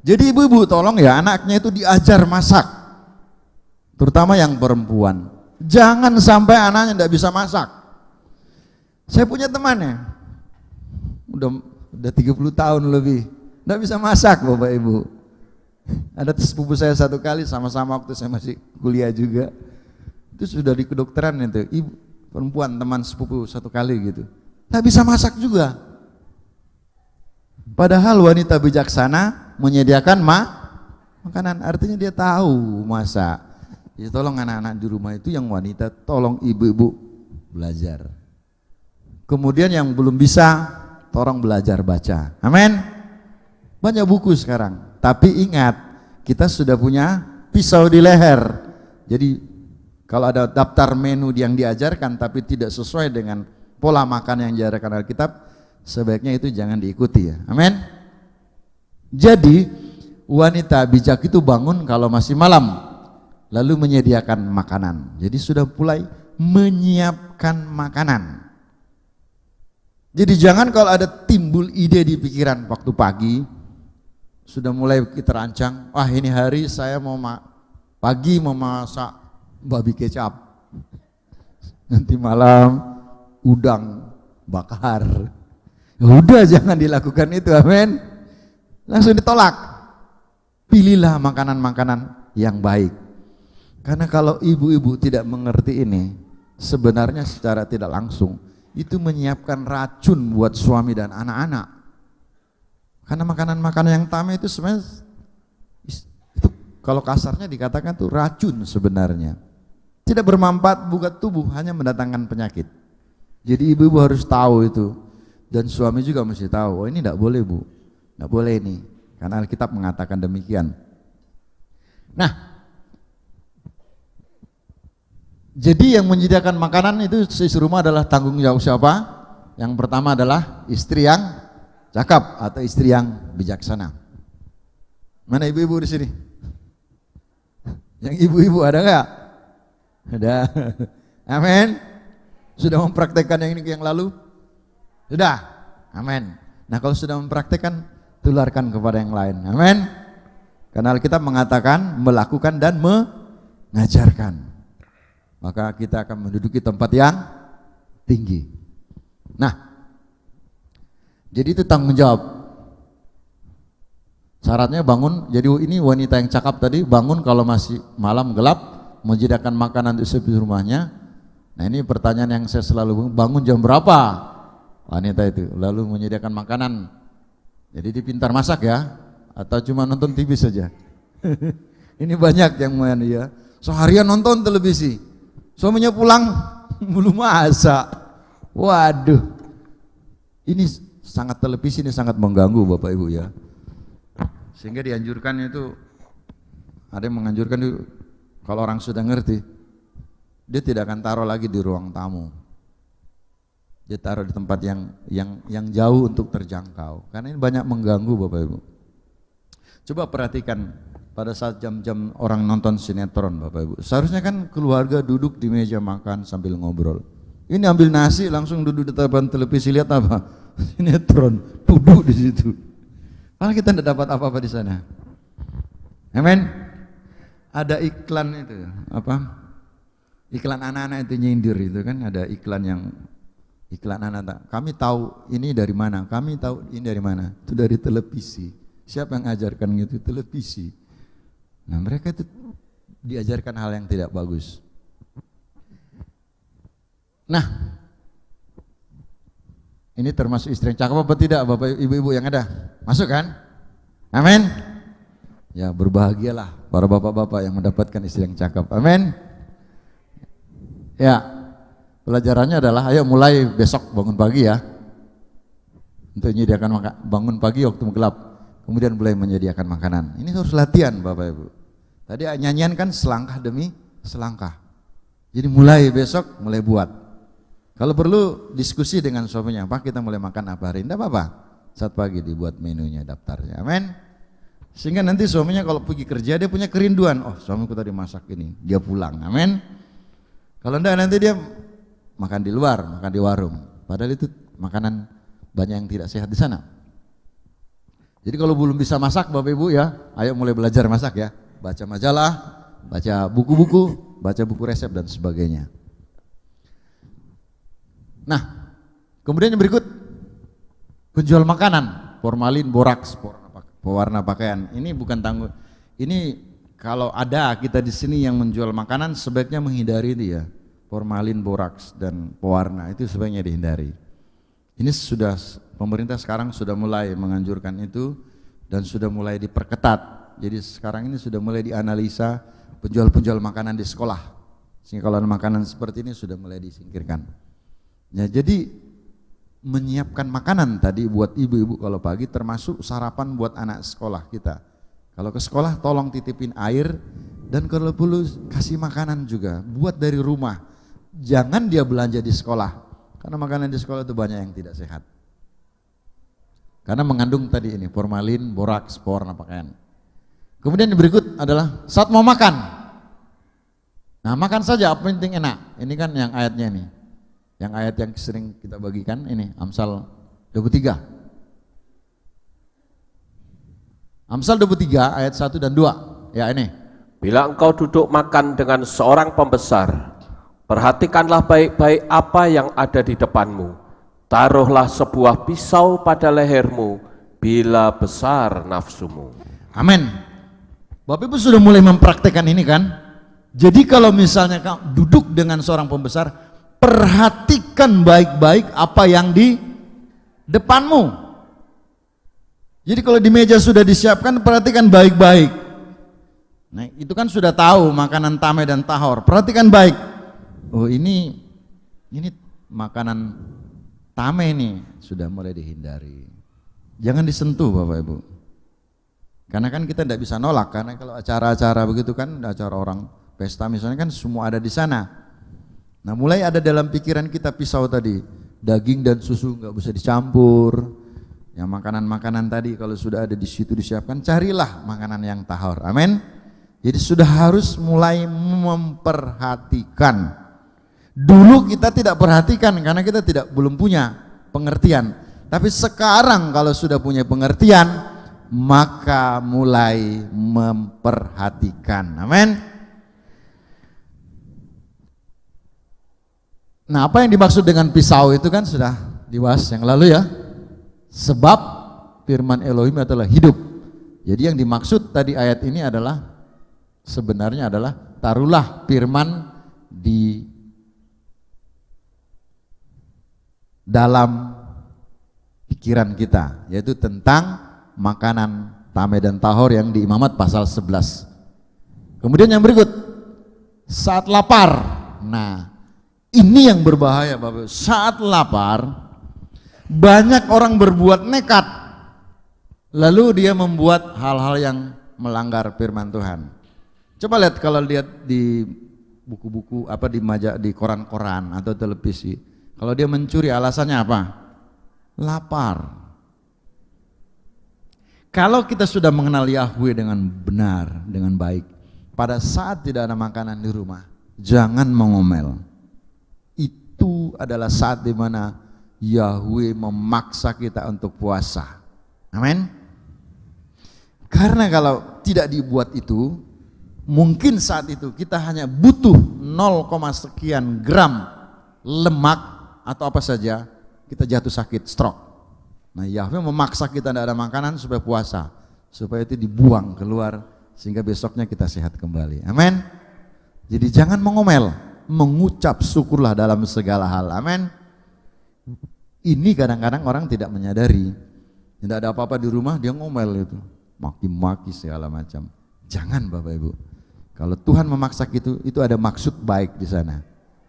Jadi ibu-ibu tolong ya anaknya itu diajar masak. Terutama yang perempuan. Jangan sampai anaknya tidak bisa masak. Saya punya temannya. Udah 30 tahun lebih. Tidak bisa masak Bapak Ibu. Ada sepupu saya satu kali sama-sama waktu saya masih kuliah juga. Itu sudah di kedokteran itu. Ibu perempuan teman sepupu satu kali gitu. Tidak bisa masak juga. Padahal wanita bijaksana menyediakan makanan. Artinya dia tahu masak. Jadi tolong anak-anak di rumah itu yang wanita, tolong ibu-ibu belajar. Kemudian yang belum bisa, tolong belajar baca. Amin. Banyak buku sekarang. Tapi ingat, kita sudah punya pisau di leher. Jadi kalau ada daftar menu yang diajarkan tapi tidak sesuai dengan pola makan yang diajarkan Alkitab, sebaiknya itu jangan diikuti ya. Amin. Jadi wanita bijak itu bangun kalau masih malam, lalu menyediakan makanan. Jadi sudah mulai menyiapkan makanan. Jadi jangan kalau ada timbul ide di pikiran waktu pagi, sudah mulai kita rancang, wah ini hari saya mau pagi mau masak babi kecap, nanti malam udang bakar. Ya udah jangan dilakukan itu, amin. Langsung ditolak. Pilihlah makanan-makanan yang baik. Karena kalau ibu-ibu tidak mengerti ini, sebenarnya secara tidak langsung itu menyiapkan racun buat suami dan anak-anak. Karena makanan-makanan yang tamai itu sebenarnya itu kalau kasarnya dikatakan tuh racun sebenarnya. Tidak bermanfaat buat tubuh, hanya mendatangkan penyakit. Jadi ibu-ibu harus tahu itu. Dan suami juga mesti tahu, oh ini tidak boleh Bu, tidak boleh ini. Karena Alkitab mengatakan demikian. Nah, jadi yang menyediakan makanan itu seisi rumah adalah tanggung jawab siapa? Yang pertama adalah istri yang cakap atau istri yang bijaksana. Mana ibu-ibu di sini? Yang ibu-ibu ada nggak? Ada. Amin. Sudah mempraktekkan yang ini yang lalu? Sudah. Amin. Nah kalau sudah mempraktekkan, tularkan kepada yang lain. Amin. Karena Alkitab mengatakan melakukan dan mengajarkan. Maka kita akan menduduki tempat yang tinggi. Nah, jadi itu tanggung jawab. Syaratnya bangun, jadi ini wanita yang cakap tadi bangun kalau masih malam gelap, menyediakan makanan untuk sepi rumahnya. Nah ini pertanyaan yang saya selalu bangun jam berapa wanita itu, lalu menyediakan makanan. Jadi dia pintar masak ya, atau cuma nonton TV saja. Ini banyak yang main ya, seharian nonton televisi, suaminya pulang belum masak. Waduh, ini sangat televisi ini sangat mengganggu Bapak Ibu ya. Sehingga dianjurkan itu, ada yang menganjurkan itu, kalau orang sudah ngerti, dia tidak akan taruh lagi di ruang tamu. Dia taruh di tempat yang jauh untuk terjangkau. Karena ini banyak mengganggu Bapak Ibu. Coba perhatikan pada saat jam-jam orang nonton sinetron Bapak Ibu. Seharusnya kan keluarga duduk di meja makan sambil ngobrol. Ini ambil nasi langsung duduk di depan televisi, lihat apa? Sinetron, duduk di situ. Malah kita tidak dapat apa-apa di sana. Amin. Ada iklan itu, apa? Iklan anak-anak itu nyindir itu kan, ada iklan anak-anak. Kami tahu ini dari mana? Kami tahu ini dari mana? Itu dari televisi. Siapa yang ajarkan gitu? Televisi. Nah, mereka itu diajarkan hal yang tidak bagus. Nah, ini termasuk istri yang cakep apa tidak Bapak Ibu-ibu yang ada? Masuk kan? Amin. Ya, berbahagialah para bapak-bapak yang mendapatkan istri yang cakep. Amin. Ya, pelajarannya adalah ayo mulai besok bangun pagi ya. Untuk menyediakan bangun pagi waktu gelap. Kemudian mulai menyediakan makanan. Ini harus latihan Bapak Ibu. Tadi nyanyian kan selangkah demi selangkah. Jadi mulai besok mulai buat. Kalau perlu diskusi dengan suaminya, Pak kita mulai makan apa hari ini? Tidak apa-apa, saat pagi dibuat menunya, daftarnya, amin. Sehingga nanti suaminya kalau pergi kerja dia punya kerinduan, oh suamiku tadi masak ini, dia pulang, amin. Kalau enggak nanti dia makan di luar, makan di warung, padahal itu makanan banyak yang tidak sehat di sana. Jadi kalau belum bisa masak Bapak Ibu ya, ayo mulai belajar masak ya, baca majalah, baca buku-buku, baca buku resep dan sebagainya. Nah, kemudian yang berikut, penjual makanan, formalin, boraks, pewarna pakaian. Ini bukan tanggung. Ini kalau ada kita di sini yang menjual makanan sebaiknya menghindari itu ya, formalin, boraks dan pewarna itu sebaiknya dihindari. Ini sudah pemerintah sekarang sudah mulai menganjurkan itu dan sudah mulai diperketat. Jadi sekarang ini sudah mulai dianalisa penjual-penjual makanan di sekolah. Sehingga kalau ada makanan seperti ini sudah mulai disingkirkan. Ya, jadi menyiapkan makanan tadi buat ibu-ibu kalau pagi termasuk sarapan buat anak sekolah kita. Kalau ke sekolah tolong titipin air dan kalau perlu kasih makanan juga, buat dari rumah. Jangan dia belanja di sekolah, karena makanan di sekolah itu banyak yang tidak sehat. Karena mengandung tadi ini formalin, boraks, pewarna pakaian. Kemudian yang berikut adalah saat mau makan. Nah, makan saja apa yang penting enak. Ini kan yang ayatnya ini. Yang ayat yang sering kita bagikan ini Amsal 23. Amsal 23 ayat 1 dan 2. Ya ini. Bila engkau duduk makan dengan seorang pembesar, perhatikanlah baik-baik apa yang ada di depanmu. Taruhlah sebuah pisau pada lehermu bila besar nafsumu. Amin. Bapak Ibu sudah mulai mempraktekkan ini kan? Jadi kalau misalnya kamu duduk dengan seorang pembesar, perhatikan baik-baik apa yang di depanmu. Jadi kalau di meja sudah disiapkan, perhatikan baik-baik. Nah, itu kan sudah tahu makanan tameh dan tahor. Perhatikan baik. Oh ini makanan tameh nih sudah mulai dihindari. Jangan disentuh Bapak Ibu. Karena kan kita tidak bisa nolak, karena kalau acara-acara begitu kan, acara orang pesta misalnya kan semua ada di sana. Nah mulai ada dalam pikiran kita pisau tadi, daging dan susu nggak bisa dicampur. Yang makanan-makanan tadi kalau sudah ada di situ disiapkan, carilah makanan yang tahor. Amin. Jadi sudah harus mulai memperhatikan. Dulu kita tidak perhatikan karena kita belum punya pengertian. Tapi sekarang kalau sudah punya pengertian, maka mulai memperhatikan. Amin. Nah, apa yang dimaksud dengan pisau itu kan sudah dibahas yang lalu ya. Sebab firman Elohim adalah hidup. Jadi yang dimaksud tadi ayat ini adalah sebenarnya adalah taruhlah firman di dalam pikiran kita, yaitu tentang makanan tameh dan tahor yang di Imamat pasal 11. Kemudian yang berikut, saat lapar. Nah, ini yang berbahaya Bapak. Saat lapar, banyak orang berbuat nekat. lalu dia membuat hal-hal yang melanggar firman Tuhan. Coba lihat kalau lihat di buku-buku apa di koran-koran atau televisi. Kalau dia mencuri alasannya apa? Lapar. Kalau kita sudah mengenal Yahweh dengan benar, dengan baik, pada saat tidak ada makanan di rumah, jangan mengomel. Itu adalah saat di mana Yahweh memaksa kita untuk puasa. Amin. Karena kalau tidak dibuat itu, mungkin saat itu kita hanya butuh 0, sekian gram lemak atau apa saja, kita jatuh sakit, stroke. Nah, Yahweh memaksa kita tidak ada makanan supaya puasa, supaya itu dibuang keluar sehingga besoknya kita sehat kembali. Amin. Jadi jangan mengomel, mengucap syukurlah dalam segala hal. Amin. Ini kadang-kadang orang tidak menyadari, tidak ada apa-apa di rumah dia ngomel itu, maki-maki segala macam. Jangan Bapak Ibu. Kalau Tuhan memaksa itu ada maksud baik di sana.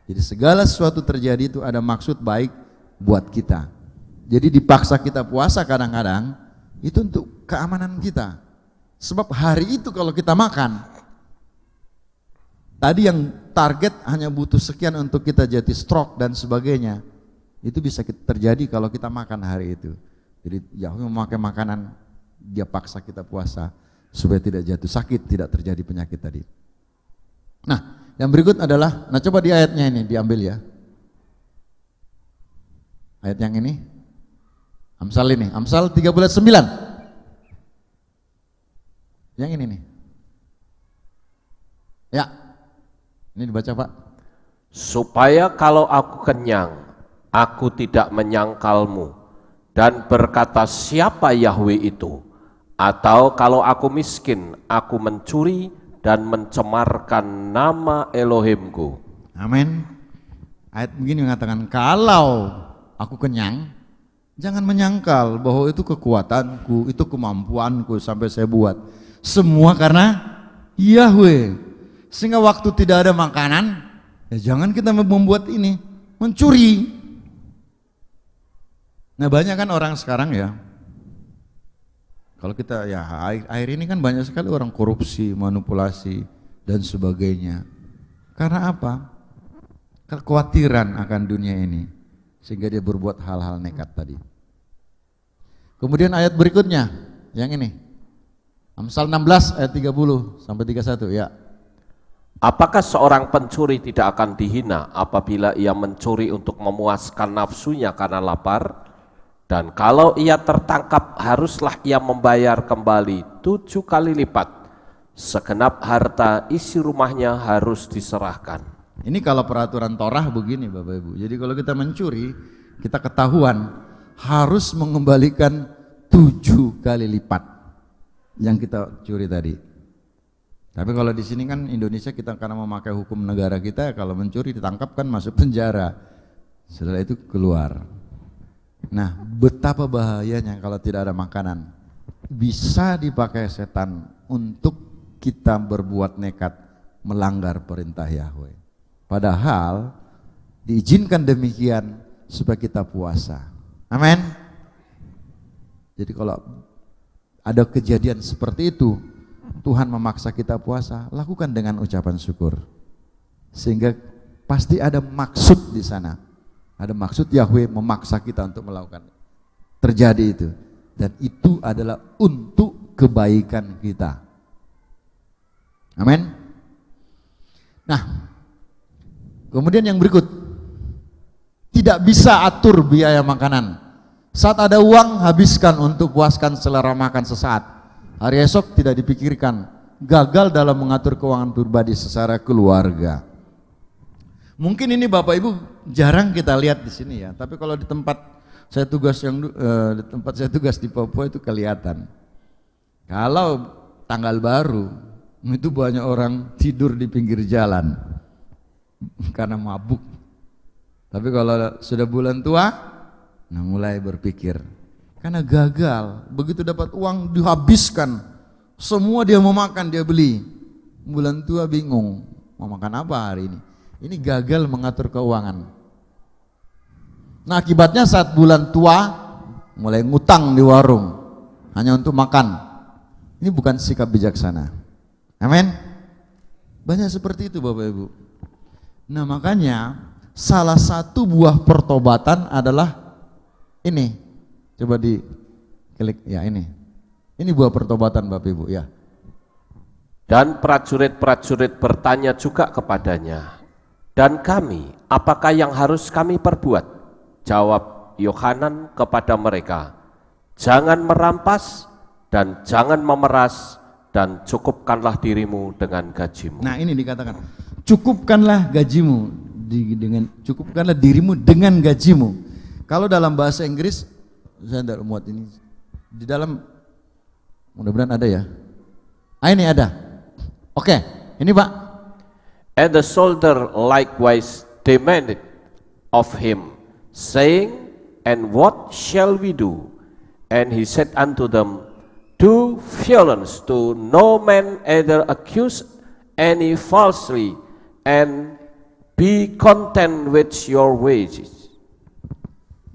Jadi segala sesuatu terjadi itu ada maksud baik buat kita. Jadi dipaksa kita puasa kadang-kadang itu untuk keamanan kita. Sebab hari itu kalau kita makan, tadi yang target hanya butuh sekian untuk kita jadi stroke dan sebagainya, itu bisa terjadi kalau kita makan hari itu. Jadi Yahweh memakai makanan, dia paksa kita puasa supaya tidak jatuh sakit, tidak terjadi penyakit tadi. Nah, yang berikut adalah, nah coba di ayatnya ini diambil ya. Ayat yang ini, Amsal ini, Amsal 13:9. Yang ini nih. Ya, ini dibaca Pak. Supaya kalau aku kenyang, aku tidak menyangkalmu dan berkata siapa Yahweh itu, atau kalau aku miskin, aku mencuri dan mencemarkan nama Elohimku. Amin. Ayat begini mengatakan, kalau aku kenyang, jangan menyangkal bahwa itu kekuatanku, itu kemampuanku sampai saya buat. Semua karena Yahweh. Sehingga waktu tidak ada makanan, ya jangan kita membuat ini, mencuri. Nah banyak kan orang sekarang ya, kalau kita ya akhir ini kan banyak sekali orang korupsi, manipulasi dan sebagainya. Karena apa? Kekhawatiran akan dunia ini, sehingga dia berbuat hal-hal nekat tadi. Kemudian ayat berikutnya, yang ini, Amsal 16 ayat 30 sampai 31 ya. Apakah seorang pencuri tidak akan dihina apabila ia mencuri untuk memuaskan nafsunya karena lapar? Dan kalau ia tertangkap, haruslah ia membayar kembali 7 kali lipat. Segenap harta isi rumahnya harus diserahkan. Ini kalau peraturan Torah begini Bapak Ibu. Jadi kalau kita mencuri, kita ketahuan harus mengembalikan 7 kali lipat yang kita curi tadi. Tapi kalau di sini kan Indonesia, kita karena memakai hukum negara kita, kalau mencuri ditangkap kan masuk penjara. Setelah itu keluar. Nah, betapa bahayanya kalau tidak ada makanan. Bisa dipakai setan untuk kita berbuat nekat, melanggar perintah Yahweh. Padahal diizinkan demikian supaya kita puasa. Amin. Jadi kalau ada kejadian seperti itu, Tuhan memaksa kita puasa, lakukan dengan ucapan syukur. Sehingga pasti ada maksud di sana. Ada maksud Yahweh memaksa kita untuk melakukan. Terjadi itu. Dan itu adalah untuk kebaikan kita. Amin. Nah, kemudian yang berikut. Tidak bisa atur biaya makanan. Saat ada uang, habiskan untuk puaskan selera makan sesaat. Hari esok tidak dipikirkan. Gagal dalam mengatur keuangan pribadi secara keluarga. Mungkin ini Bapak Ibu jarang kita lihat di sini ya. Tapi kalau di tempat saya tugas di Papua itu kelihatan. Kalau tanggal baru itu banyak orang tidur di pinggir jalan karena mabuk. Tapi kalau sudah bulan tua, nah mulai berpikir. Karena gagal, begitu dapat uang dihabiskan, semua dia mau makan, dia beli. Bulan tua bingung, mau makan apa hari ini? Ini gagal mengatur keuangan. Nah akibatnya saat bulan tua, mulai ngutang di warung. hanya untuk makan. Ini bukan sikap bijaksana. Amin. Banyak seperti itu Bapak Ibu. Nah makanya salah satu buah pertobatan adalah ini. Coba di klik ya ini. Ini buah pertobatan Bapak Ibu ya. Dan prajurit-prajurit bertanya juga kepadanya, dan kami, apakah yang harus kami perbuat? Jawab Yohanan kepada mereka, jangan merampas dan jangan memeras, dan cukupkanlah dirimu dengan gajimu. Nah ini dikatakan, cukupkanlah gajimu, cukupkanlah dirimu dengan gajimu. Kalau dalam bahasa Inggris, saya tidak muat ini, di dalam, mudah-mudahan ada ya. Ini ada. Oke, ini Pak. And the soldier likewise demanded of him, saying, and what shall we do? And he said unto them, do violence to no man, either accuse any falsely, and be content with your wages.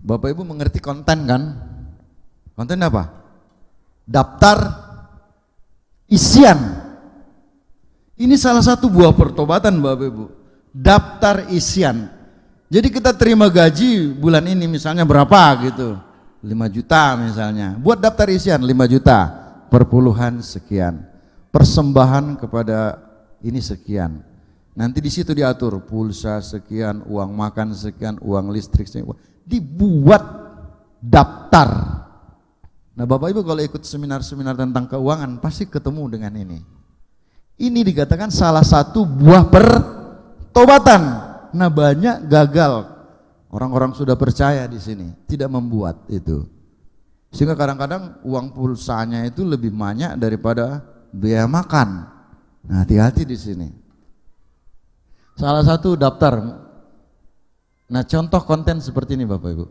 Bapak Ibu mengerti konten kan? Konten apa? Daftar isian. Ini salah satu buah pertobatan Bapak Ibu. Daftar isian. Jadi kita terima gaji bulan ini misalnya berapa gitu. 5 juta misalnya. Buat daftar isian 5 juta. Perpuluhan sekian. Persembahan kepada ini sekian. Nanti di situ diatur pulsa sekian, uang makan sekian, uang listrik sekian. Dibuat daftar. Nah Bapak Ibu kalau ikut seminar-seminar tentang keuangan pasti ketemu dengan ini. Ini dikatakan salah satu buah pertobatan. Nah banyak gagal. Orang-orang sudah percaya di sini tidak membuat itu. Sehingga kadang-kadang uang pulsanya itu lebih banyak daripada biaya makan. Nah hati-hati di sini. Salah satu daftar. Nah contoh konten seperti ini Bapak Ibu.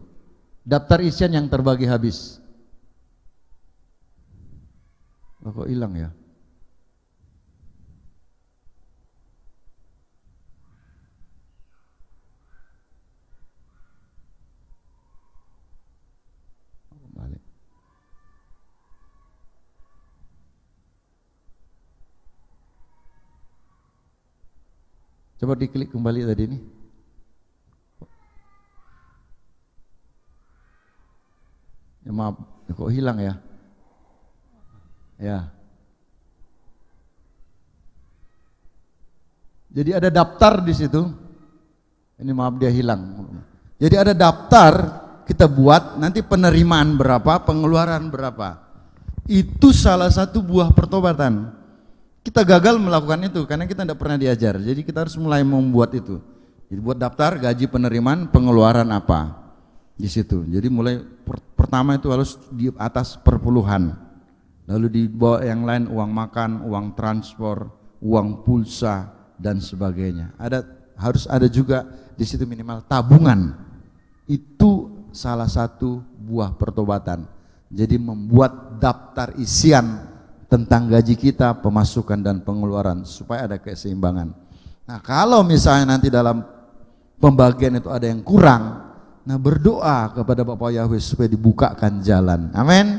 Daftar isian yang terbagi habis. Oh, kok hilang ya? Coba diklik kembali tadi ini. Ya, maaf, kok hilang ya? Ya. Jadi ada daftar di situ. Ini maaf dia hilang. Jadi ada daftar kita buat nanti penerimaan berapa, pengeluaran berapa. Itu salah satu buah pertobatan. Kita gagal melakukan itu karena kita tidak pernah diajar. Jadi kita harus mulai membuat itu. Jadi buat daftar gaji penerimaan pengeluaran apa di situ. Jadi mulai pertama itu harus di atas perpuluhan. Lalu di bawah yang lain uang makan, uang transport, uang pulsa dan sebagainya. Harus ada juga di situ minimal tabungan. Itu salah satu buah pertobatan. Jadi membuat daftar isian tentang gaji kita, pemasukan dan pengeluaran supaya ada keseimbangan. Nah kalau misalnya nanti dalam pembagian itu ada yang kurang, nah berdoa kepada Bapak Yahweh supaya dibukakan jalan. Amin.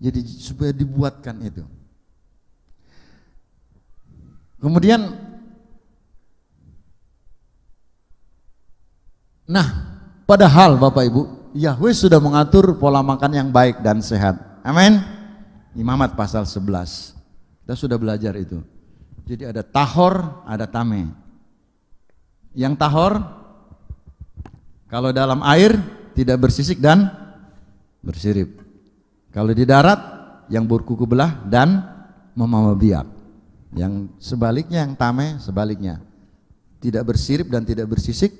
Jadi supaya dibuatkan itu. Kemudian, nah padahal Bapak Ibu, Yahweh sudah mengatur pola makan yang baik dan sehat. Amin. Imamat pasal 11. Kita sudah belajar itu. Jadi ada tahor, ada tameh. Yang tahor kalau dalam air tidak bersisik dan bersirip. Kalau di darat yang berkuku belah dan membawa biak. Yang sebaliknya yang tameh sebaliknya. Tidak bersirip dan tidak bersisik.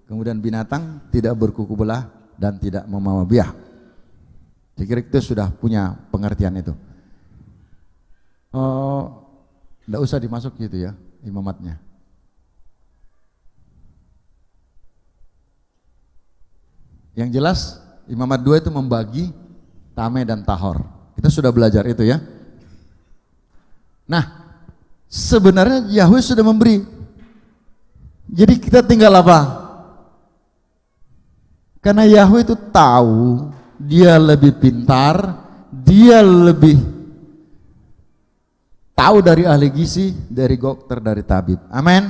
Kemudian binatang tidak berkuku belah dan tidak membawa biak. Saya kira kita sudah punya pengertian itu. Tidak usah dimasuk gitu ya imamatnya. Yang jelas imamat 2 itu membagi tameh dan tahor. Kita sudah belajar itu ya. Nah sebenarnya Yahweh sudah memberi. Jadi kita tinggal apa? Karena Yahweh itu tahu, dia lebih pintar, dia lebih tahu dari ahli gizi, dari dokter, dari tabib. Amin.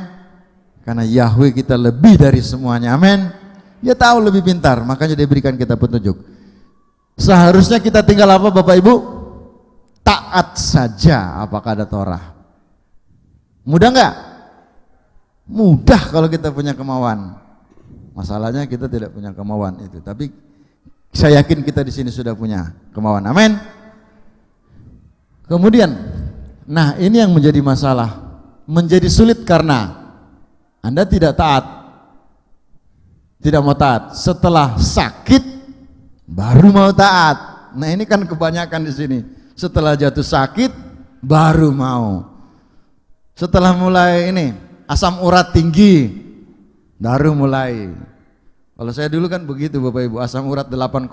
Karena Yahweh kita lebih dari semuanya. Amin. Dia tahu lebih pintar, makanya dia berikan kita petunjuk. Seharusnya kita tinggal apa Bapak Ibu? Taat saja apakah ada Torah. Mudah enggak? Mudah kalau kita punya kemauan. Masalahnya kita tidak punya kemauan itu. Tapi saya yakin kita di sini sudah punya kemauan. Amin. Kemudian, nah ini yang menjadi masalah. Menjadi sulit karena Anda tidak taat. Tidak mau taat. Setelah sakit baru mau taat. Nah ini kan kebanyakan di sini. Setelah jatuh sakit baru mau. Setelah mulai ini asam urat tinggi baru mulai. Kalau saya dulu kan begitu Bapak Ibu, asam urat 8,4,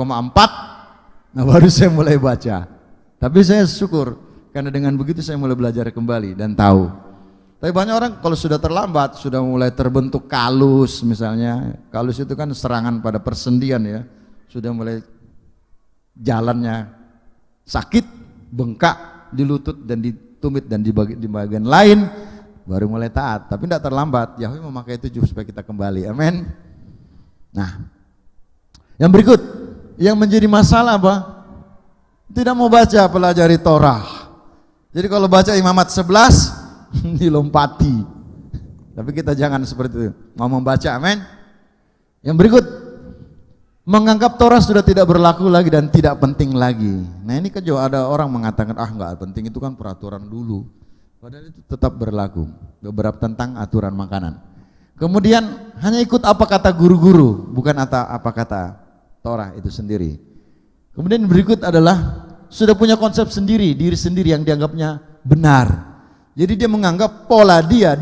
nah baru saya mulai baca. Tapi saya syukur karena dengan begitu saya mulai belajar kembali dan tahu. Tapi banyak orang kalau sudah terlambat, sudah mulai terbentuk kalus misalnya. Kalus itu kan serangan pada persendian ya. Sudah mulai jalannya sakit, bengkak di lutut dan di tumit dan di bagian lain, baru mulai taat. Tapi tidak terlambat. Yahweh memakai itu supaya kita kembali. Amin. Nah, yang berikut yang menjadi masalah apa? Tidak mau baca, pelajari Torah. Jadi kalau baca Imamat 11 dilompati. Tapi kita jangan seperti itu. Mau membaca, amin. Yang berikut, menganggap Torah sudah tidak berlaku lagi dan tidak penting lagi. Nah ini kan juga ada orang mengatakan, enggak penting, itu kan peraturan dulu. Padahal itu tetap berlaku. Beberapa tentang aturan makanan. Kemudian hanya ikut apa kata guru-guru, bukan apa kata Torah itu sendiri. Kemudian berikut adalah sudah punya konsep sendiri, diri sendiri yang dianggapnya benar. Jadi dia menganggap pola dia.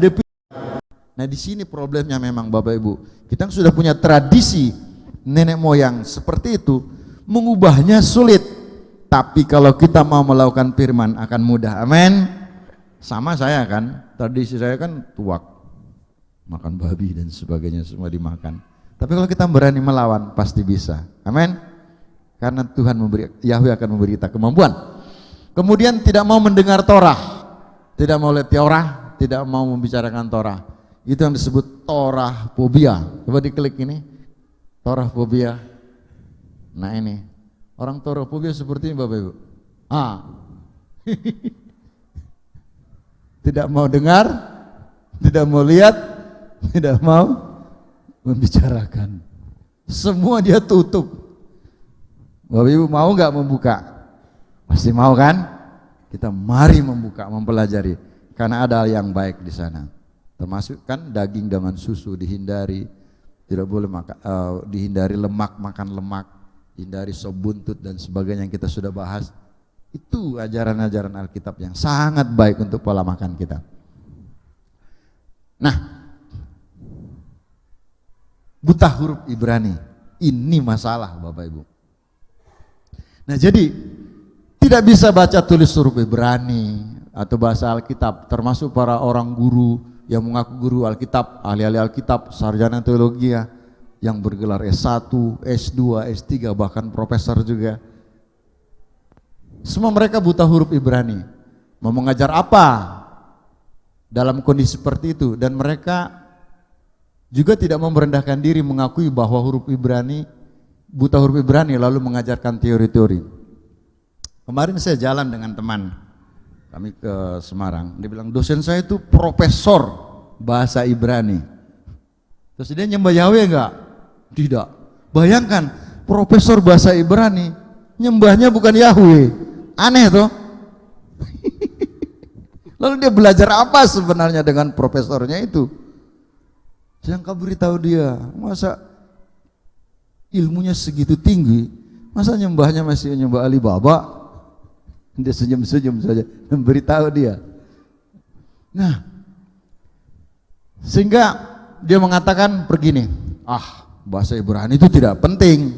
Nah di sini problemnya memang Bapak Ibu. Kita sudah punya tradisi nenek moyang seperti itu, mengubahnya sulit. Tapi kalau kita mau melakukan firman akan mudah. Amin. Sama saya kan, tradisi saya kan tuak, makan babi dan sebagainya semua dimakan. Tapi kalau kita berani melawan pasti bisa. Amin. Karena Tuhan Yahweh akan memberi kita kemampuan. Kemudian tidak mau mendengar Torah, tidak mau lihat Torah, tidak mau membicarakan Torah. Itu yang disebut Torah fobia. Coba diklik ini, Torah fobia. Nah ini, orang Torah fobia seperti ini Bapak Ibu. Tidak mau dengar, tidak mau lihat, tidak mau membicarakan. Semua dia tutup. Bapak Ibu mau nggak membuka? Pasti mau kan? Kita mari membuka, mempelajari. Karena ada hal yang baik di sana. Termasuk kan daging dengan susu dihindari. Tidak boleh dihindari lemak, makan lemak. Hindari sop buntut dan sebagainya yang kita sudah bahas. Itu ajaran-ajaran Alkitab yang sangat baik untuk pola makan kita. Nah, buta huruf Ibrani, ini masalah Bapak Ibu. Nah jadi tidak bisa baca tulis huruf Ibrani atau bahasa Alkitab, termasuk para orang guru yang mengaku guru Alkitab, ahli-ahli Alkitab, sarjana teologi yang bergelar S1, S2, S3, bahkan profesor juga. Semua mereka buta huruf Ibrani. Mau mengajar apa dalam kondisi seperti itu? Dan mereka juga tidak mau merendahkan diri, mengakui bahwa huruf Ibrani, buta huruf Ibrani, lalu mengajarkan teori-teori. Kemarin saya jalan dengan teman kami ke Semarang, dia bilang dosen saya itu profesor bahasa Ibrani. Terus dia nyembah Yahweh enggak? Tidak. Bayangkan profesor bahasa Ibrani nyembahnya bukan Yahweh. Aneh toh? Lalu dia belajar apa sebenarnya dengan profesornya itu? Jangan kau beritahu dia, masa ilmunya segitu tinggi, masa nyembahnya masih nyembah Alibaba? Dia senyum-senyum saja, memberitahu dia. Nah, sehingga dia mengatakan begini, bahasa Ibrani itu tidak penting.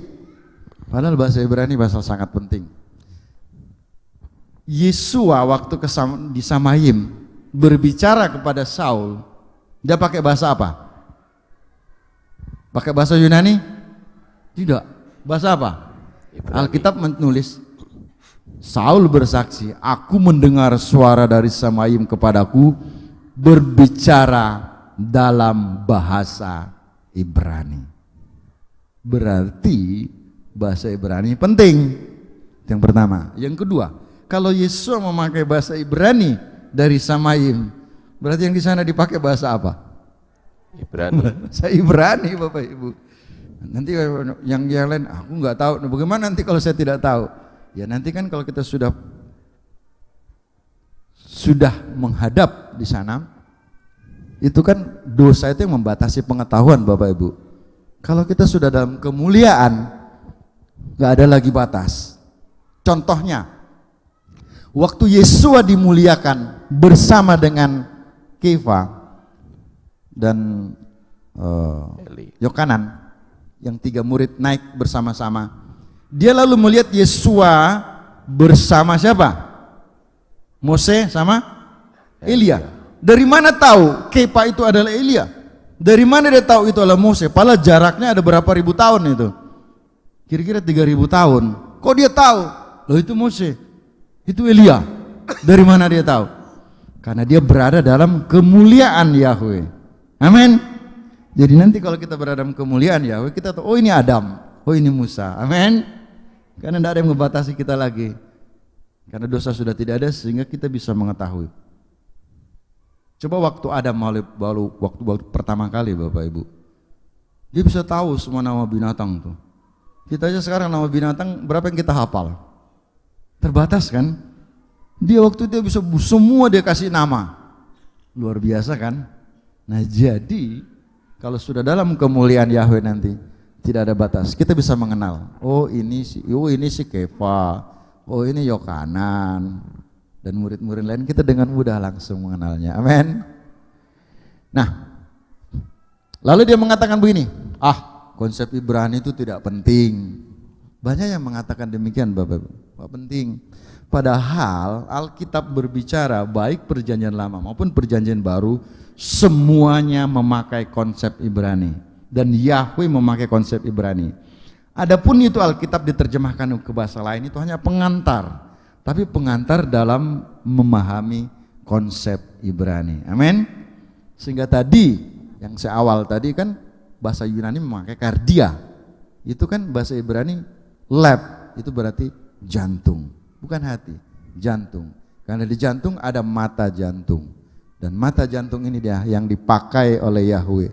Padahal bahasa Ibrani bahasa sangat penting. Yesua waktu di Samayim berbicara kepada Saul, dia pakai bahasa apa? Pakai bahasa Yunani? Tidak. Bahasa apa? Alkitab menulis Saul bersaksi, aku mendengar suara dari Samayim kepadaku berbicara dalam bahasa Ibrani. Berarti bahasa Ibrani penting. Yang pertama. Yang kedua, kalau Yesua memakai bahasa Ibrani dari Samayim, berarti yang di sana dipakai bahasa apa? Ibrani. Bahasa Ibrani, Bapak Ibu. Nanti yang lain aku nggak tahu. Nah, bagaimana nanti kalau saya tidak tahu? Ya nanti kan kalau kita sudah menghadap di sana, itu kan dosa itu yang membatasi pengetahuan, Bapak Ibu. Kalau kita sudah dalam kemuliaan, nggak ada lagi batas. Contohnya, waktu Yesua dimuliakan bersama dengan Kefa dan Yohanan, yang 3 murid naik bersama-sama. Dia lalu melihat Yesua bersama siapa? Mose sama Elia. Dari mana tahu Kefa itu adalah Elia? Dari mana dia tahu itu adalah Mose? Padahal jaraknya ada berapa ribu tahun itu? Kira-kira 3.000 tahun. Kok dia tahu? Loh, itu Mose, itu Elia. Dari mana dia tahu? Karena dia berada dalam kemuliaan Yahweh. Amin. Jadi nanti kalau kita berada dalam kemuliaan Yahweh, kita tahu, oh ini Adam, oh ini Musa. Amin. Karena tidak ada yang membatasi kita lagi. Karena dosa sudah tidak ada, sehingga kita bisa mengetahui. Coba waktu Adam waktu pertama kali, Bapak Ibu, dia bisa tahu semua nama binatang tuh. Kita aja sekarang nama binatang berapa yang kita hafal? Terbatas kan? Dia waktu dia bisa semua dia kasih nama. Luar biasa kan? Nah, jadi kalau sudah dalam kemuliaan Yahweh nanti tidak ada batas. Kita bisa mengenal. Oh ini si Kefa. Oh ini Yohanan. Dan murid-murid lain kita dengan mudah langsung mengenalnya. Amin. Nah, lalu dia mengatakan begini, konsep Ibrani itu tidak penting. Banyak yang mengatakan demikian, Bapak. Penting. Padahal Alkitab berbicara baik perjanjian lama maupun perjanjian baru, semuanya memakai konsep Ibrani, dan Yahweh memakai konsep Ibrani. Adapun itu Alkitab diterjemahkan ke bahasa lain, itu hanya pengantar, tapi pengantar dalam memahami konsep Ibrani. Amin. Sehingga tadi yang seawal tadi kan bahasa Yunani memakai kardia, itu kan bahasa Ibrani lab, itu berarti jantung, bukan hati, jantung. Karena di jantung ada mata jantung, dan mata jantung ini dia yang dipakai oleh Yahweh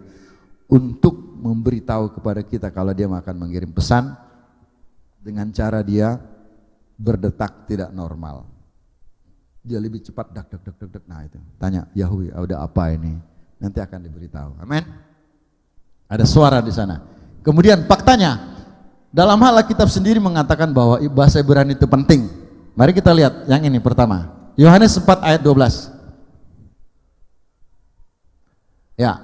untuk memberitahu kepada kita kalau dia akan mengirim pesan dengan cara dia berdetak tidak normal. Dia lebih cepat dak. Nah itu, tanya Yahweh, ada apa ini? Nanti akan diberitahu. Amin. Ada suara di sana. Kemudian faktanya, dalam hal Alkitab sendiri mengatakan bahwa bahasa Ibrani itu penting. Mari kita lihat yang ini pertama. Yohanes 4 ayat 12. Ya.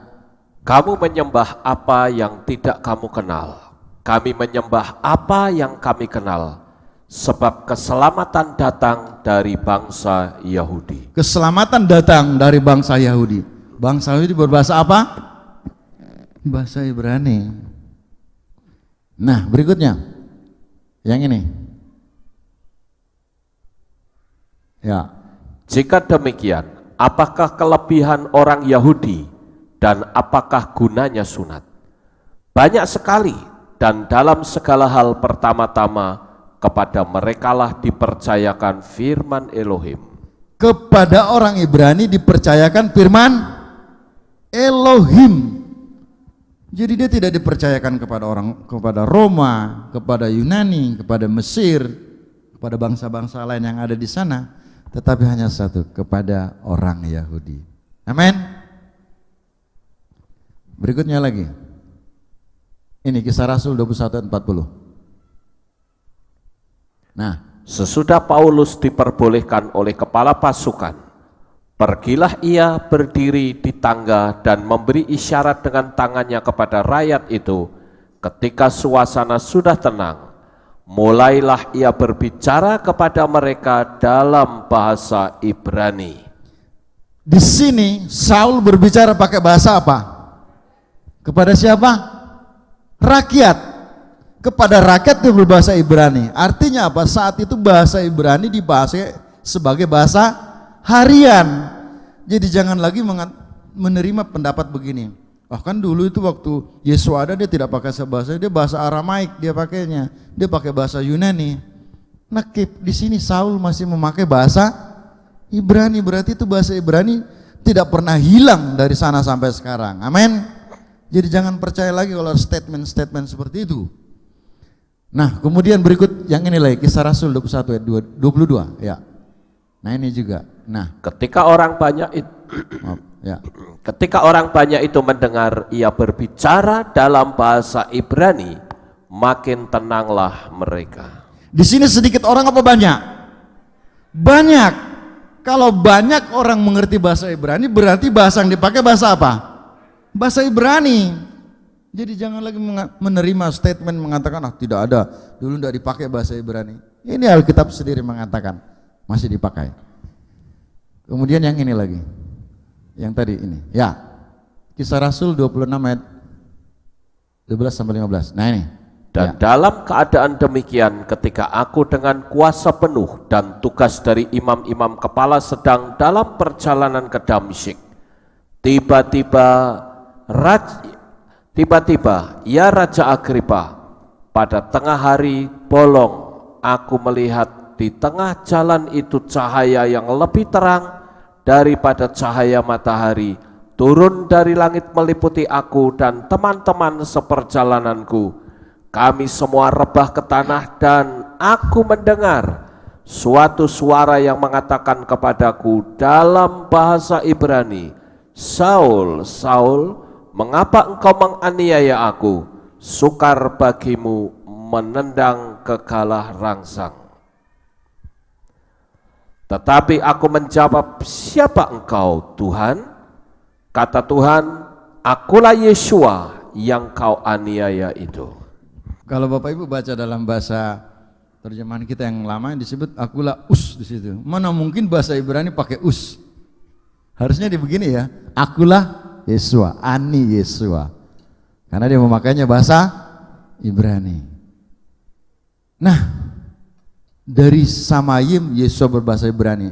Kamu menyembah apa yang tidak kamu kenal. Kami menyembah apa yang kami kenal. Sebab keselamatan datang dari bangsa Yahudi. Keselamatan datang dari bangsa Yahudi. Bangsa Yahudi berbahasa apa? Bahasa Ibrani. Nah, berikutnya. Yang ini. Ya. Jika demikian, apakah kelebihan orang Yahudi dan apakah gunanya sunat? Banyak sekali, dan dalam segala hal pertama-tama kepada merekalah dipercayakan firman Elohim. Kepada orang Ibrani dipercayakan firman Elohim. Jadi dia tidak dipercayakan kepada Roma, kepada Yunani, kepada Mesir, kepada bangsa-bangsa lain yang ada di sana, tetapi hanya satu, kepada orang Yahudi. Amin. Berikutnya lagi. Ini Kisah Rasul 21 ayat 40. Nah, sesudah Paulus diperbolehkan oleh kepala pasukan, pergilah ia berdiri di tangga dan memberi isyarat dengan tangannya kepada rakyat itu. Ketika suasana sudah tenang, mulailah ia berbicara kepada mereka dalam bahasa Ibrani. Di sini Saul berbicara pakai bahasa apa? Kepada siapa? Rakyat. kepada rakyat yang berbahasa Ibrani. Artinya apa? Saat itu bahasa Ibrani dibahas sebagai bahasa harian. Jadi jangan lagi menerima pendapat begini. Bahkan dulu itu waktu Yesus ada, dia tidak pakai bahasa, dia bahasa Aramaik dia pakainya. Dia pakai bahasa Yunani. Nah, di sini Saul masih memakai bahasa Ibrani, berarti itu bahasa Ibrani tidak pernah hilang dari sana sampai sekarang. Amin. Jadi jangan percaya lagi kalau statement-statement seperti itu. Nah, kemudian berikut yang ini lagi, Kisah Rasul 21 ayat 22 ya. Nah, ini juga. Nah, ketika orang banyak itu ya. Ketika orang banyak itu mendengar ia berbicara dalam bahasa Ibrani, makin tenanglah mereka. Di sini sedikit orang apa banyak? Banyak. Kalau banyak orang mengerti bahasa Ibrani, berarti bahasa yang dipakai bahasa apa? Bahasa Ibrani. Jadi jangan lagi menerima statement mengatakan tidak ada, dulu tidak dipakai bahasa Ibrani. Ini Alkitab sendiri mengatakan masih dipakai. Kemudian yang ini lagi, yang tadi ini, ya, Kisah Rasul 26 ayat 12 sampai 15. Nah ini. Dan ya. Dalam keadaan demikian, ketika aku dengan kuasa penuh dan tugas dari imam-imam kepala sedang dalam perjalanan ke Damsyik, tiba-tiba ya Raja Agripa, pada tengah hari bolong aku melihat di tengah jalan itu cahaya yang lebih terang daripada cahaya matahari turun dari langit meliputi aku dan teman-teman seperjalananku. Kami semua rebah ke tanah dan aku mendengar suatu suara yang mengatakan kepadaku dalam bahasa Ibrani, Saul, Saul, mengapa engkau menganiaya aku? Sukar bagimu menendang kegalah rangsang. Tetapi aku menjawab, siapa engkau Tuhan? Kata Tuhan, akulah Yesua yang kau aniaya itu. Kalau Bapak Ibu baca dalam bahasa terjemahan kita yang lama disebut akulah us di situ. Mana mungkin bahasa Ibrani pakai us? Harusnya begini ya, akulah Yesua, ani Yesua. Karena dia memakainya bahasa Ibrani. Nah, dari Samayim Yesua berbahasa Ibrani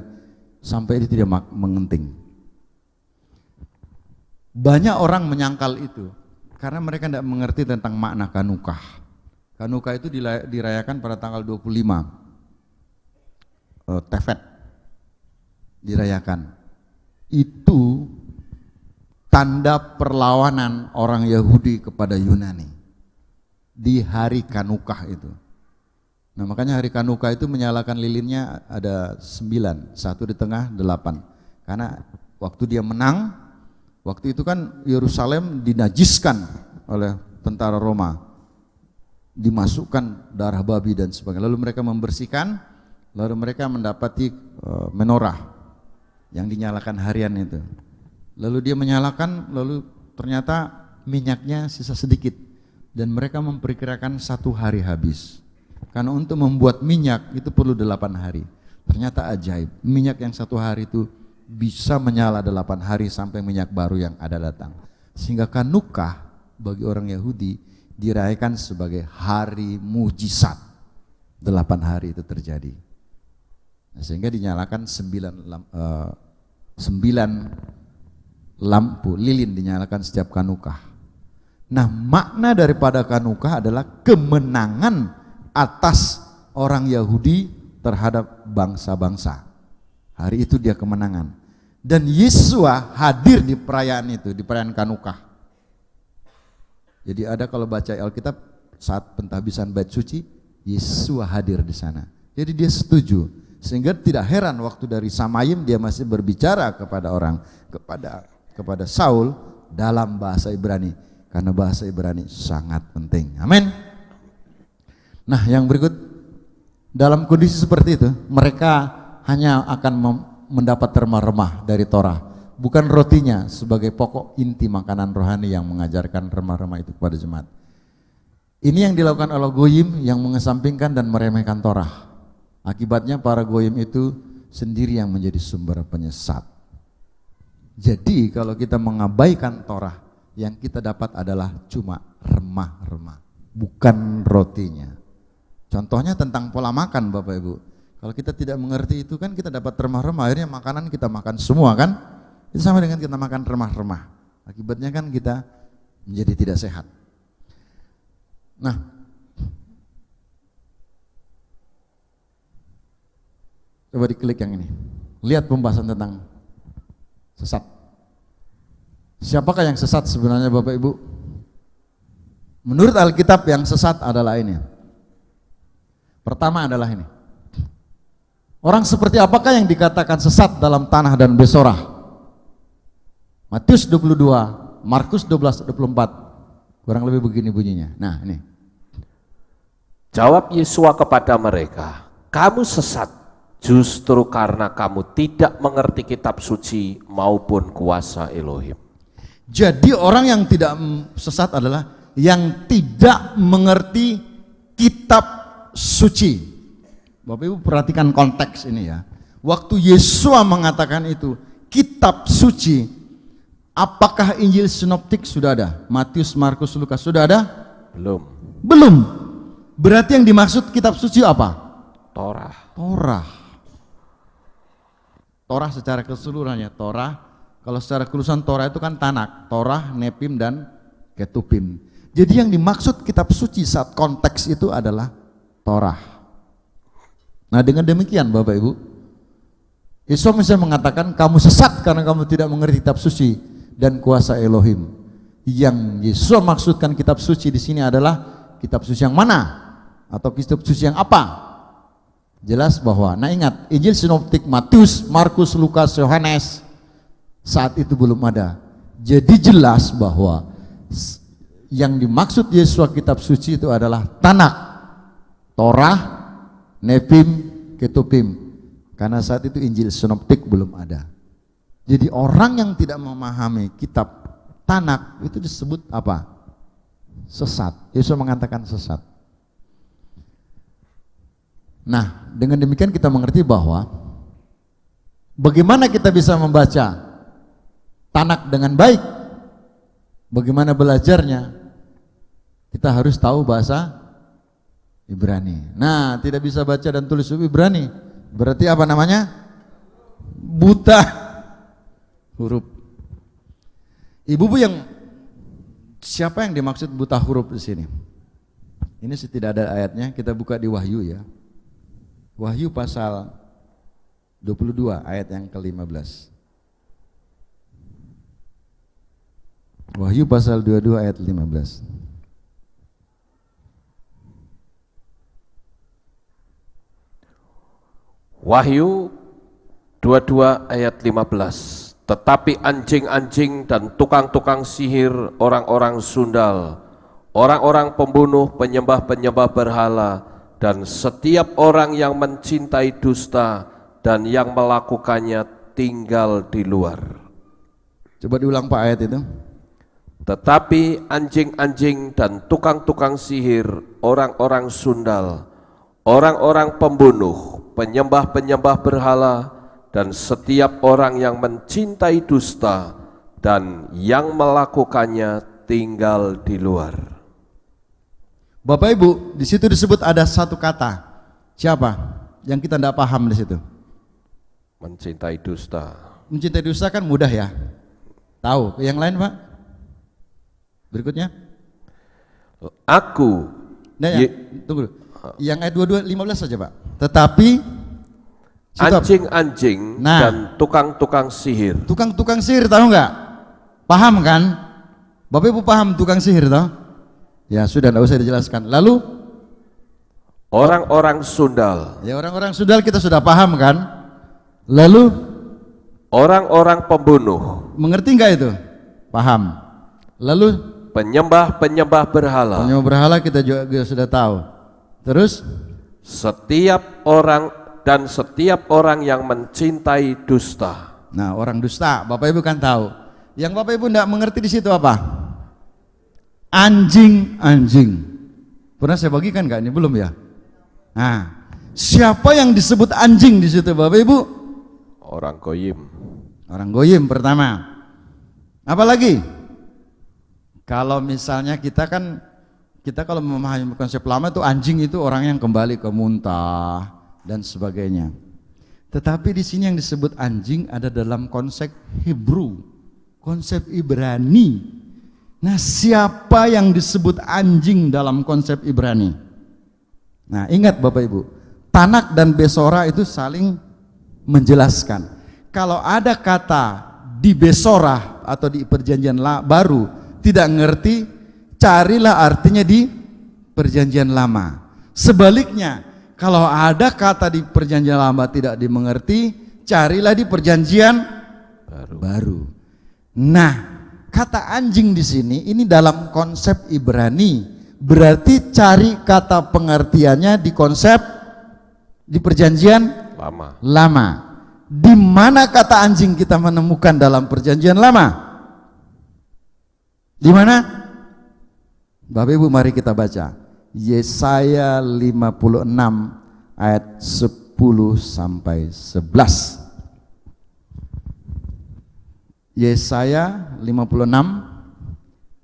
sampai dia tidak mengenting. Banyak orang menyangkal itu karena mereka tidak mengerti tentang makna Kanukah. Kanukah itu dirayakan pada tanggal 25 Tevet dirayakan. Itu tanda perlawanan orang Yahudi kepada Yunani di hari Kanukah itu. Nah, makanya hari Kanukah itu menyalakan lilinnya ada 9, satu di tengah 8. Karena waktu dia menang, waktu itu kan Yerusalem dinajiskan oleh tentara Roma, dimasukkan darah babi dan sebagainya. Lalu mereka membersihkan, lalu mereka mendapati menorah yang dinyalakan harian itu. Lalu dia menyalakan, lalu ternyata minyaknya sisa sedikit dan mereka memperkirakan 1 hari habis. Karena untuk membuat minyak itu perlu 8 hari. Ternyata ajaib, minyak yang 1 hari itu bisa menyala 8 hari sampai minyak baru yang ada datang. Sehingga Kanukah bagi orang Yahudi dirayakan sebagai hari mujizat. 8 hari itu terjadi. Nah, sehingga dinyalakan 9 lampu lilin dinyalakan setiap Kanukah. Nah, makna daripada Kanukah adalah kemenangan atas orang Yahudi terhadap bangsa-bangsa. Hari itu dia kemenangan. Dan Yesua hadir di perayaan itu, di perayaan Kanukah. Jadi ada kalau baca Alkitab saat pentahbisan bait suci, Yesua hadir di sana. Jadi dia setuju. Sehingga tidak heran waktu dari Samayim dia masih berbicara kepada orang, kepada Saul dalam bahasa Ibrani. Karena bahasa Ibrani sangat penting. Amin. Nah, yang berikut, dalam kondisi seperti itu, mereka hanya akan mendapat remah-remah dari Torah. Bukan rotinya sebagai pokok inti makanan rohani yang mengajarkan remah-remah itu kepada jemaat. Ini yang dilakukan oleh Goyim yang mengesampingkan dan meremehkan Torah. Akibatnya para Goyim itu sendiri yang menjadi sumber penyesat. Jadi kalau kita mengabaikan Torah, yang kita dapat adalah cuma remah-remah. bukan rotinya. Contohnya tentang pola makan Bapak Ibu. Kalau kita tidak mengerti itu kan kita dapat remah-remah, akhirnya makanan kita makan semua kan. Itu sama dengan kita makan remah-remah. Akibatnya kan kita menjadi tidak sehat. Nah, coba diklik yang ini. Lihat pembahasan tentang sesat. Siapakah yang sesat sebenarnya Bapak Ibu? Menurut Alkitab yang sesat adalah ini. Pertama adalah ini. Orang seperti apakah yang dikatakan sesat dalam tanah dan besorah? Matius 22, Markus 12, 24. Kurang lebih begini bunyinya. Nah, ini. Jawab Yesus kepada mereka, kamu sesat justru karena kamu tidak mengerti kitab suci maupun kuasa Elohim. Jadi orang yang tidak sesat adalah yang tidak mengerti kitab suci. Bapak Ibu perhatikan konteks ini ya. Waktu Yesus mengatakan itu, kitab suci, apakah Injil sinoptik sudah ada? Matius, Markus, Lukas sudah ada? Belum. Belum. Berarti yang dimaksud kitab suci apa? Torah. Torah. Torah secara keseluruhannya, Torah. Kalau secara kelulusan Torah itu kan Tanak, Torah, Nepim, dan Ketupim. Jadi yang dimaksud kitab suci saat konteks itu adalah Torah. Nah dengan demikian Bapak Ibu, Yesus misalnya mengatakan kamu sesat karena kamu tidak mengerti kitab suci dan kuasa Elohim. Yang Yesus maksudkan kitab suci di sini adalah kitab suci yang mana? Atau kitab suci yang apa? Jelas bahwa, nah ingat, Injil sinoptik Matius, Markus, Lukas, Yohanes saat itu belum ada. Jadi jelas bahwa yang dimaksud Yesus kitab suci itu adalah Tanak, Torah, Nepim, Ketupim. Karena saat itu Injil sinoptik belum ada. Jadi orang yang tidak memahami kitab Tanak itu disebut apa? Sesat. Yesus mengatakan sesat. Nah, dengan demikian kita mengerti bahwa bagaimana kita bisa membaca Tanak dengan baik? Bagaimana belajarnya? Kita harus tahu bahasa Ibrani. Nah, tidak bisa baca dan tulis Ibrani. Berarti apa namanya? Buta huruf. Ibu-ibu yang siapa yang dimaksud buta huruf di sini? Ini sih tidak ada ayatnya, kita buka di Wahyu ya. Wahyu pasal 22 ayat yang ke-15. Wahyu pasal 22 ayat 15. Wahyu 22 ayat 15. Tetapi anjing-anjing dan tukang-tukang sihir, orang-orang sundal, orang-orang pembunuh, penyembah-penyembah berhala, dan setiap orang yang mencintai dusta dan yang melakukannya tinggal di luar. Coba diulang Pak ayat itu. Tetapi anjing-anjing dan tukang-tukang sihir, orang-orang sundal, orang-orang pembunuh, penyembah-penyembah berhala, dan setiap orang yang mencintai dusta dan yang melakukannya tinggal di luar. Bapak Ibu, di situ disebut ada satu kata. Siapa? Yang kita tidak paham di situ. Mencintai dusta. Mencintai dusta kan mudah ya. Tahu. Yang lain Pak? Berikutnya. Aku. Nah, tunggu. Yang ayat 22 15 saja Pak. Tetapi anjing-anjing dan tukang-tukang sihir. Tukang-tukang sihir tahu nggak? Paham kan? Bapak Ibu paham tukang sihir tahu? Ya sudah, tidak usah dijelaskan. Lalu orang-orang sundal. Ya orang-orang sundal kita sudah paham kan? Lalu orang-orang pembunuh. Mengerti nggak itu? Paham. Lalu penyembah-penyembah berhala. Penyembah berhala kita juga sudah tahu. Terus setiap orang yang mencintai dusta. Nah, orang dusta, Bapak Ibu kan tahu. Yang Bapak Ibu tidak mengerti di situ apa? Anjing-anjing. Pernah saya bagikan nggak ini? Belum ya? Nah, siapa yang disebut anjing di situ Bapak Ibu? Orang goyim. Orang goyim pertama. Apalagi? Kalau misalnya kita kan Kita kalau memahami konsep lama itu anjing itu orang yang kembali ke muntah dan sebagainya. Tetapi di sini yang disebut anjing ada dalam konsep Hebrew, konsep Ibrani. Nah, siapa yang disebut anjing dalam konsep Ibrani? Nah, ingat Bapak Ibu, Tanak dan Besora itu saling menjelaskan. Kalau ada kata di Besora atau di perjanjian baru tidak ngerti, carilah artinya di perjanjian lama. Sebaliknya, kalau ada kata di perjanjian lama tidak dimengerti, carilah di perjanjian baru. Nah, kata anjing di sini ini dalam konsep Ibrani, berarti cari kata pengertiannya di konsep di perjanjian lama. Di mana kata anjing kita menemukan dalam perjanjian lama? Di mana? Bapak Ibu mari kita baca Yesaya 56 ayat 10 sampai 11. Yesaya 56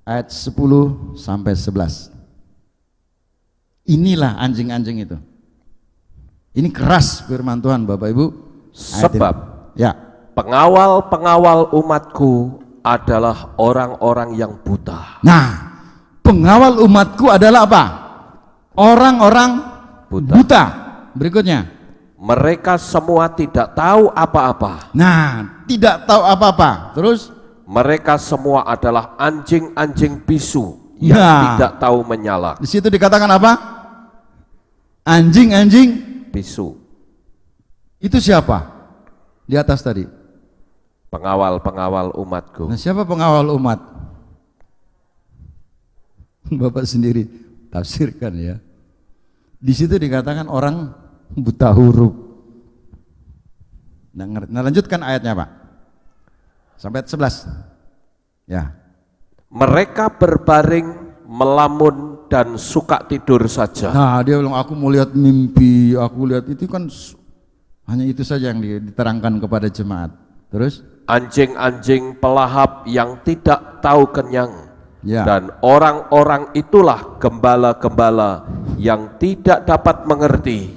ayat 10 sampai 11. Inilah anjing-anjing itu. Ini keras firman Tuhan Bapak Ibu. Sebab ya, pengawal-pengawal umatku adalah orang-orang yang buta. Nah, pengawal umatku adalah apa? Orang-orang buta. Berikutnya, mereka semua tidak tahu apa-apa. nah, tidak tahu apa-apa. Terus, mereka semua adalah anjing-anjing bisu yang tidak tahu menyala. Di situ dikatakan apa? Anjing-anjing bisu. Itu siapa? Di atas tadi. Pengawal-pengawal umatku. Nah, siapa pengawal umat? Bapak sendiri tafsirkan ya. Di situ dikatakan orang buta huruf. Nah, lanjutkan ayatnya Pak. Sampai 11. Ya. Mereka berbaring, melamun dan suka tidur saja. Nah, dia bilang aku mau lihat mimpi, aku lihat itu kan hanya itu saja yang diterangkan kepada jemaat. Terus anjing-anjing pelahap yang tidak tahu kenyang. ya. Dan orang-orang itulah gembala-gembala yang tidak dapat mengerti.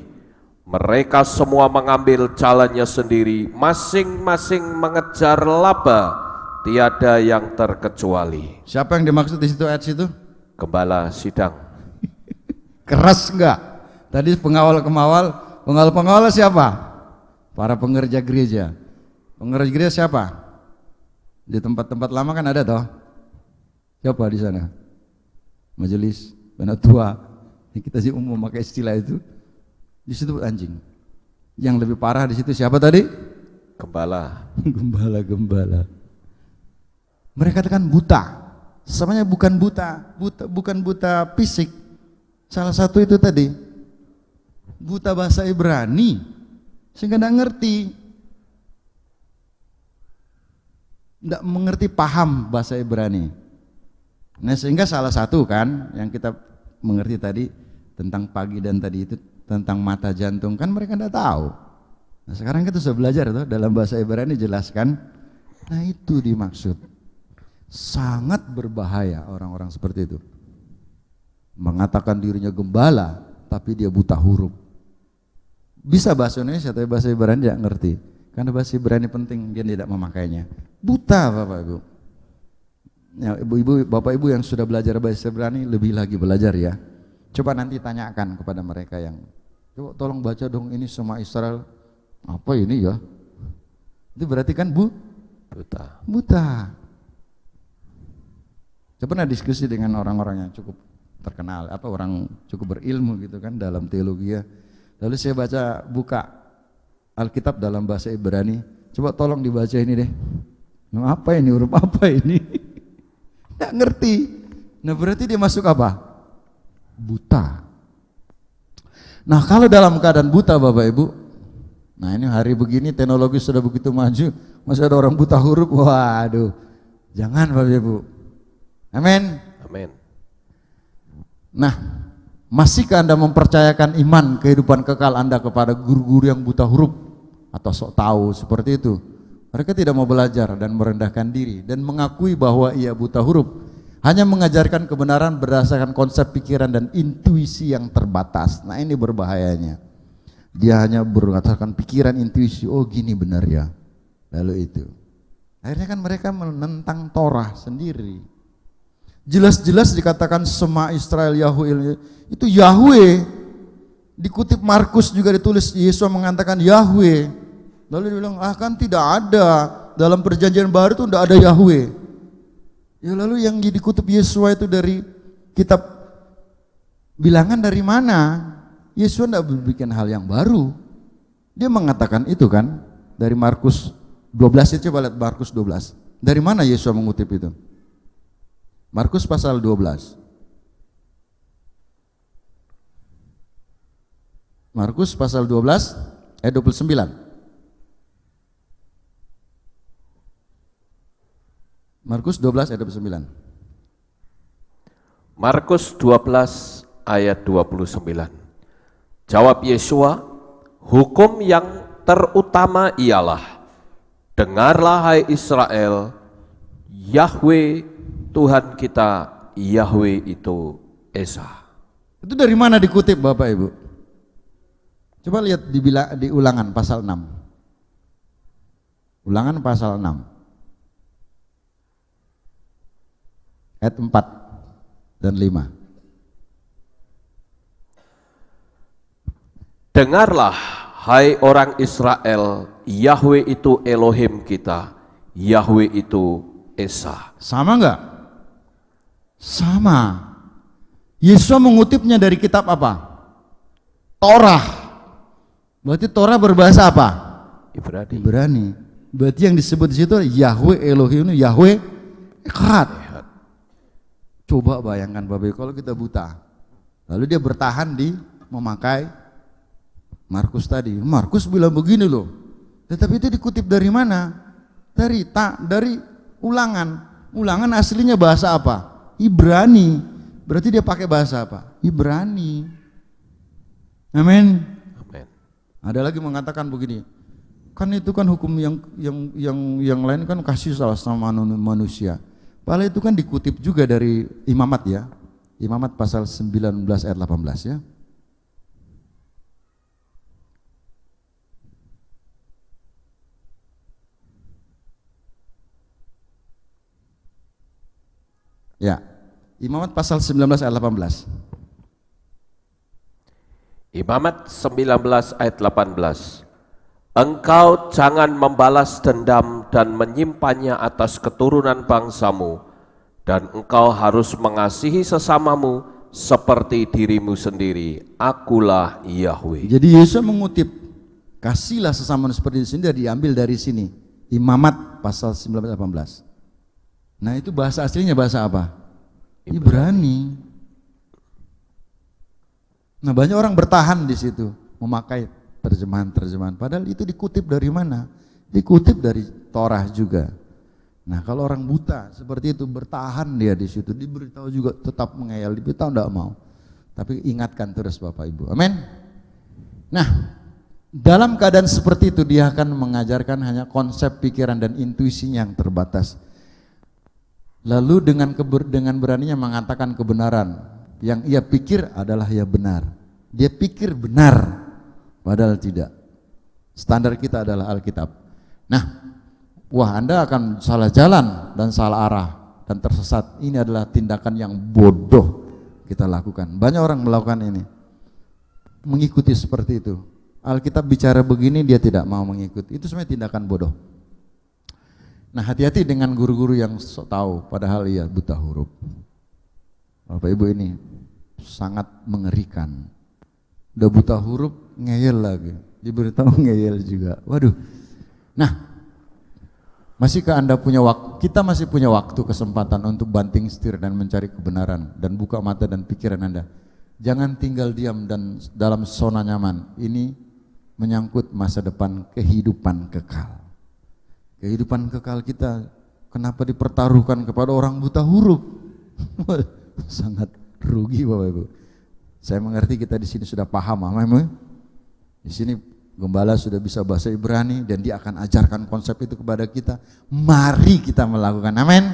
Mereka semua mengambil jalannya sendiri, masing-masing mengejar laba, tiada yang terkecuali. Siapa yang dimaksud di situ ayat situ? Gembala sidang. Keras enggak? Tadi pengawal siapa? Para pengerja gereja. Pengerja gereja siapa? Di tempat-tempat lama kan ada toh? Siapa di sana? Majelis, penatua. Kita sih umum pakai istilah itu. Di situ anjing. Yang lebih parah di situ siapa tadi? Gembala. Gembala. Mereka katakan buta. Sebenarnya bukan bukan buta fisik. Salah satu itu tadi buta bahasa Ibrani, sehingga tidak ngerti, tidak mengerti paham bahasa Ibrani. Nah, sehingga salah satu kan yang kita mengerti tadi tentang pagi dan tadi itu tentang mata jantung kan mereka tidak tahu. Nah, sekarang kita sudah belajar tuh dalam bahasa Ibrani jelaskan. Nah, itu dimaksud. Sangat berbahaya orang-orang seperti itu. Mengatakan dirinya gembala tapi dia buta huruf. Bisa bahasa Indonesia tapi bahasa Ibrani tidak ngerti. Karena bahasa Ibrani penting, dia tidak memakainya. Buta Bapak Ibu. Ya, ibu-ibu, Bapak Ibu yang sudah belajar bahasa Ibrani lebih lagi belajar ya. Coba nanti tanyakan kepada mereka yang coba tolong baca dong ini semua Israel. Apa ini ya? Itu berarti kan buta. Saya pernah diskusi dengan orang-orang yang cukup terkenal, orang cukup berilmu gitu kan dalam teologi ya. Lalu saya buka Alkitab dalam bahasa Ibrani. Coba tolong dibaca ini deh. Nah, apa ini? Huruf apa ini? Nggak ngerti. Nah, berarti dia masuk apa? Buta. Nah, kalau dalam keadaan buta Bapak Ibu, nah ini hari begini teknologi sudah begitu maju, masih ada orang buta huruf. Waduh. Jangan Bapak Ibu. Amin. Amin. Nah, masihkah Anda mempercayakan iman kehidupan kekal Anda kepada guru-guru yang buta huruf atau sok tahu seperti itu? Mereka tidak mau belajar dan merendahkan diri dan mengakui bahwa ia buta huruf. Hanya mengajarkan kebenaran berdasarkan konsep pikiran dan intuisi yang terbatas. Nah ini berbahayanya. Dia hanya berdasarkan pikiran, intuisi, oh gini benar ya. Lalu itu. Akhirnya kan mereka menentang Torah sendiri. Jelas-jelas dikatakan Sema Israel Yahweh, itu Yahweh. Dikutip Markus juga ditulis Yesus mengatakan Yahweh. Lalu dia bilang, kan tidak ada. Dalam perjanjian baru itu tidak ada Yahweh. Ya lalu yang dikutip Yesua itu dari kitab bilangan dari mana? Yesua tidak bikin hal yang baru. Dia mengatakan itu kan dari Markus 12, coba lihat Markus 12. Dari mana Yesua mengutip itu? Markus pasal 12. Markus pasal 12 ayat 29. Markus 12 ayat 29. Markus 12 ayat 29. Jawab Yesua, hukum yang terutama ialah, dengarlah hai Israel, Yahweh Tuhan kita, Yahweh itu Esa. Itu dari mana dikutip Bapak Ibu? Coba lihat di Ulangan pasal 6. Ulangan pasal 6. Ayat 4 dan 5. Dengarlah hai orang Israel, Yahweh itu Elohim kita, Yahweh itu Esa. Sama enggak? Sama. Yesus mengutipnya dari kitab apa? Torah. Berarti Torah berbahasa apa? Ibrani. Ibrani. Berarti yang disebut di situ Yahweh Elohim, Yahweh Echad. Coba bayangkan Bapak Ibu, kalau kita buta, lalu dia bertahan di memakai Markus tadi. Markus bilang begini loh, tetapi itu dikutip dari mana? Dari Ulangan. Ulangan aslinya bahasa apa? Ibrani. Berarti dia pakai bahasa apa? Ibrani. Amin. Amin. Ada lagi mengatakan begini, kan itu kan hukum yang lain kan kasih salah sama manusia. Padahal itu kan dikutip juga dari Imamat ya. Imamat pasal 19 ayat 18 ya. Ya. Imamat pasal 19 ayat 18. Imamat 19 ayat 18. Engkau jangan membalas dendam dan menyimpannya atas keturunan bangsamu, dan engkau harus mengasihi sesamamu seperti dirimu sendiri. Akulah Yahweh. Jadi Yesus mengutip kasihlah sesamamu seperti di sini, dia diambil dari sini. Imamat pasal 19 ayat 18. Nah itu bahasa aslinya bahasa apa? Ibrani. Nah banyak orang bertahan di situ memakai terjemahan-terjemahan, padahal itu dikutip dari mana? Dikutip dari Torah juga. Nah kalau orang buta seperti itu bertahan dia di situ, diberitahu juga tetap mengeyel, diberitahu tidak mau. Tapi ingatkan terus Bapak Ibu, amin. Nah dalam keadaan seperti itu dia akan mengajarkan hanya konsep pikiran dan intuisinya yang terbatas. Lalu dengan beraninya mengatakan kebenaran yang ia pikir adalah ya benar. Dia pikir benar, padahal tidak. Standar kita adalah Alkitab. Nah, wah Anda akan salah jalan dan salah arah dan tersesat. Ini adalah tindakan yang bodoh kita lakukan. Banyak orang melakukan ini, mengikuti seperti itu. Alkitab bicara begini dia tidak mau mengikuti. Itu sebenarnya tindakan bodoh. Nah hati-hati dengan guru-guru yang sok tahu padahal ia buta huruf. Bapak Ibu ini sangat mengerikan. Udah buta huruf ngeyel lagi, diberitahu ngeyel juga. Waduh. Nah masihkah Anda punya waktu? Kita masih punya waktu, kesempatan untuk banting setir dan mencari kebenaran dan buka mata dan pikiran Anda. Jangan tinggal diam dan dalam zona nyaman. Ini menyangkut masa depan kehidupan kekal. Kehidupan kekal kita kenapa dipertaruhkan kepada orang buta huruf? Sangat rugi Bapak Ibu. Saya mengerti kita di sini sudah paham, amin. Di sini gembala sudah bisa bahasa Ibrani dan dia akan ajarkan konsep itu kepada kita. Mari kita melakukan, amin.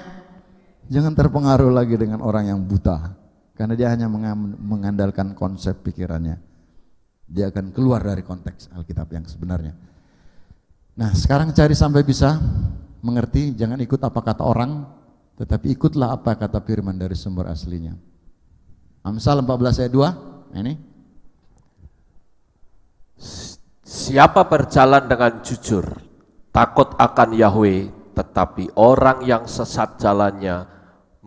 Jangan terpengaruh lagi dengan orang yang buta, karena dia hanya mengandalkan konsep pikirannya. Dia akan keluar dari konteks Alkitab yang sebenarnya. Nah, sekarang cari sampai bisa mengerti, jangan ikut apa kata orang, tetapi ikutlah apa kata firman dari sumber aslinya. Amsal 14 ayat 2, ini. Siapa berjalan dengan jujur, takut akan Yahweh, tetapi orang yang sesat jalannya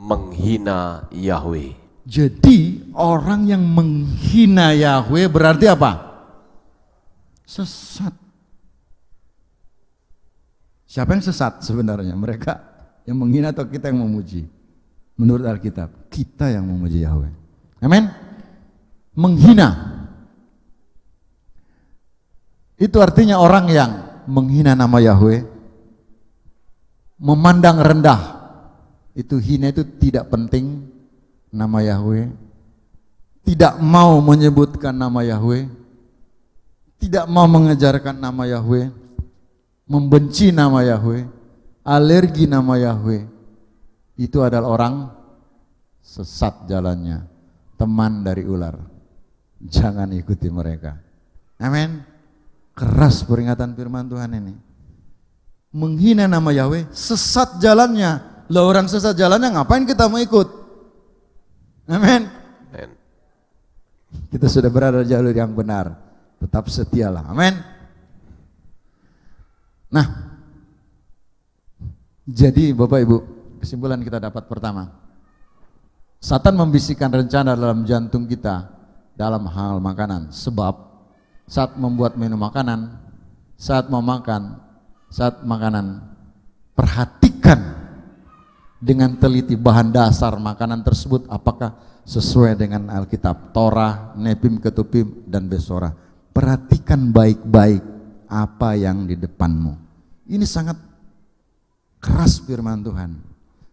menghina Yahweh. Jadi orang yang menghina Yahweh berarti apa? Sesat. Siapa yang sesat sebenarnya? Mereka yang menghina atau kita yang memuji? Menurut Alkitab, kita yang memuji Yahweh. Amin. Menghina itu artinya orang yang menghina nama Yahweh, memandang rendah. Itu hina, itu tidak penting nama Yahweh, tidak mau menyebutkan nama Yahweh, tidak mau mengejarkan nama Yahweh, membenci nama Yahweh, alergi nama Yahweh. Itu adalah orang sesat jalannya, teman dari ular. Jangan ikuti mereka. Amin. Keras peringatan firman Tuhan ini. Menghina nama Yahweh, sesat jalannya. Lah orang sesat jalannya ngapain kita mau ikut? Amin. Kita sudah berada di jalur yang benar, tetap setialah. Amin. Nah, jadi Bapak Ibu, kesimpulan kita dapat pertama, Satan membisikkan rencana dalam jantung kita dalam hal makanan. Sebab saat membuat menu makanan, saat mau makan, saat makanan, perhatikan dengan teliti bahan dasar makanan tersebut apakah sesuai dengan Alkitab, Torah, Nepim, Ketupim, dan Besorah. Perhatikan baik-baik apa yang di depanmu. Ini sangat keras firman Tuhan.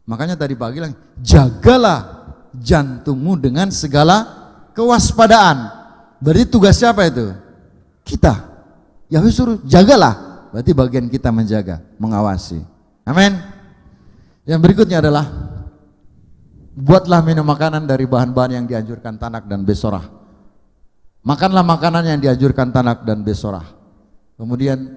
Makanya tadi pagi bilang, jagalah jantungmu dengan segala kewaspadaan. Berarti tugas siapa itu? Kita. Yahweh suruh jagalah. Berarti bagian kita menjaga, mengawasi. Amin. Yang berikutnya adalah buatlah minum makanan dari bahan-bahan yang dianjurkan Tanak dan Besorah. Makanlah makanan yang dianjurkan Tanak dan Besorah. Kemudian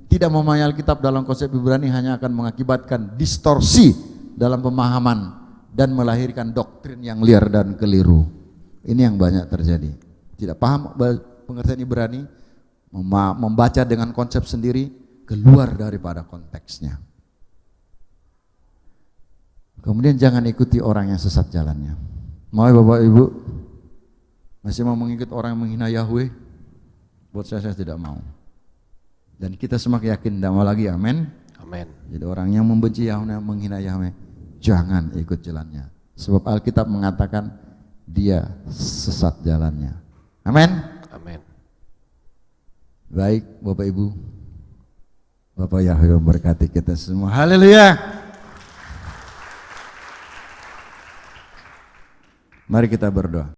tidak memahami Alkitab dalam konsep Ibrani hanya akan mengakibatkan distorsi dalam pemahaman dan melahirkan doktrin yang liar dan keliru. Ini yang banyak terjadi. Tidak paham pengertian Ibrani, membaca dengan konsep sendiri, keluar daripada konteksnya. Kemudian jangan ikuti orang yang sesat jalannya. Mau Bapak Ibu masih mau mengikut orang yang menghina Yahweh? Buat saya tidak mau. Dan kita semakin yakin tidak mau lagi. Amin. Amin. Jadi orang yang membenci Yahweh, menghina Yahweh, jangan ikut jalannya. Sebab Alkitab mengatakan dia sesat jalannya. Amin. Amin. Baik Bapak Ibu, Bapak Yahweh memberkati kita semua. Haleluya. Mari kita berdoa.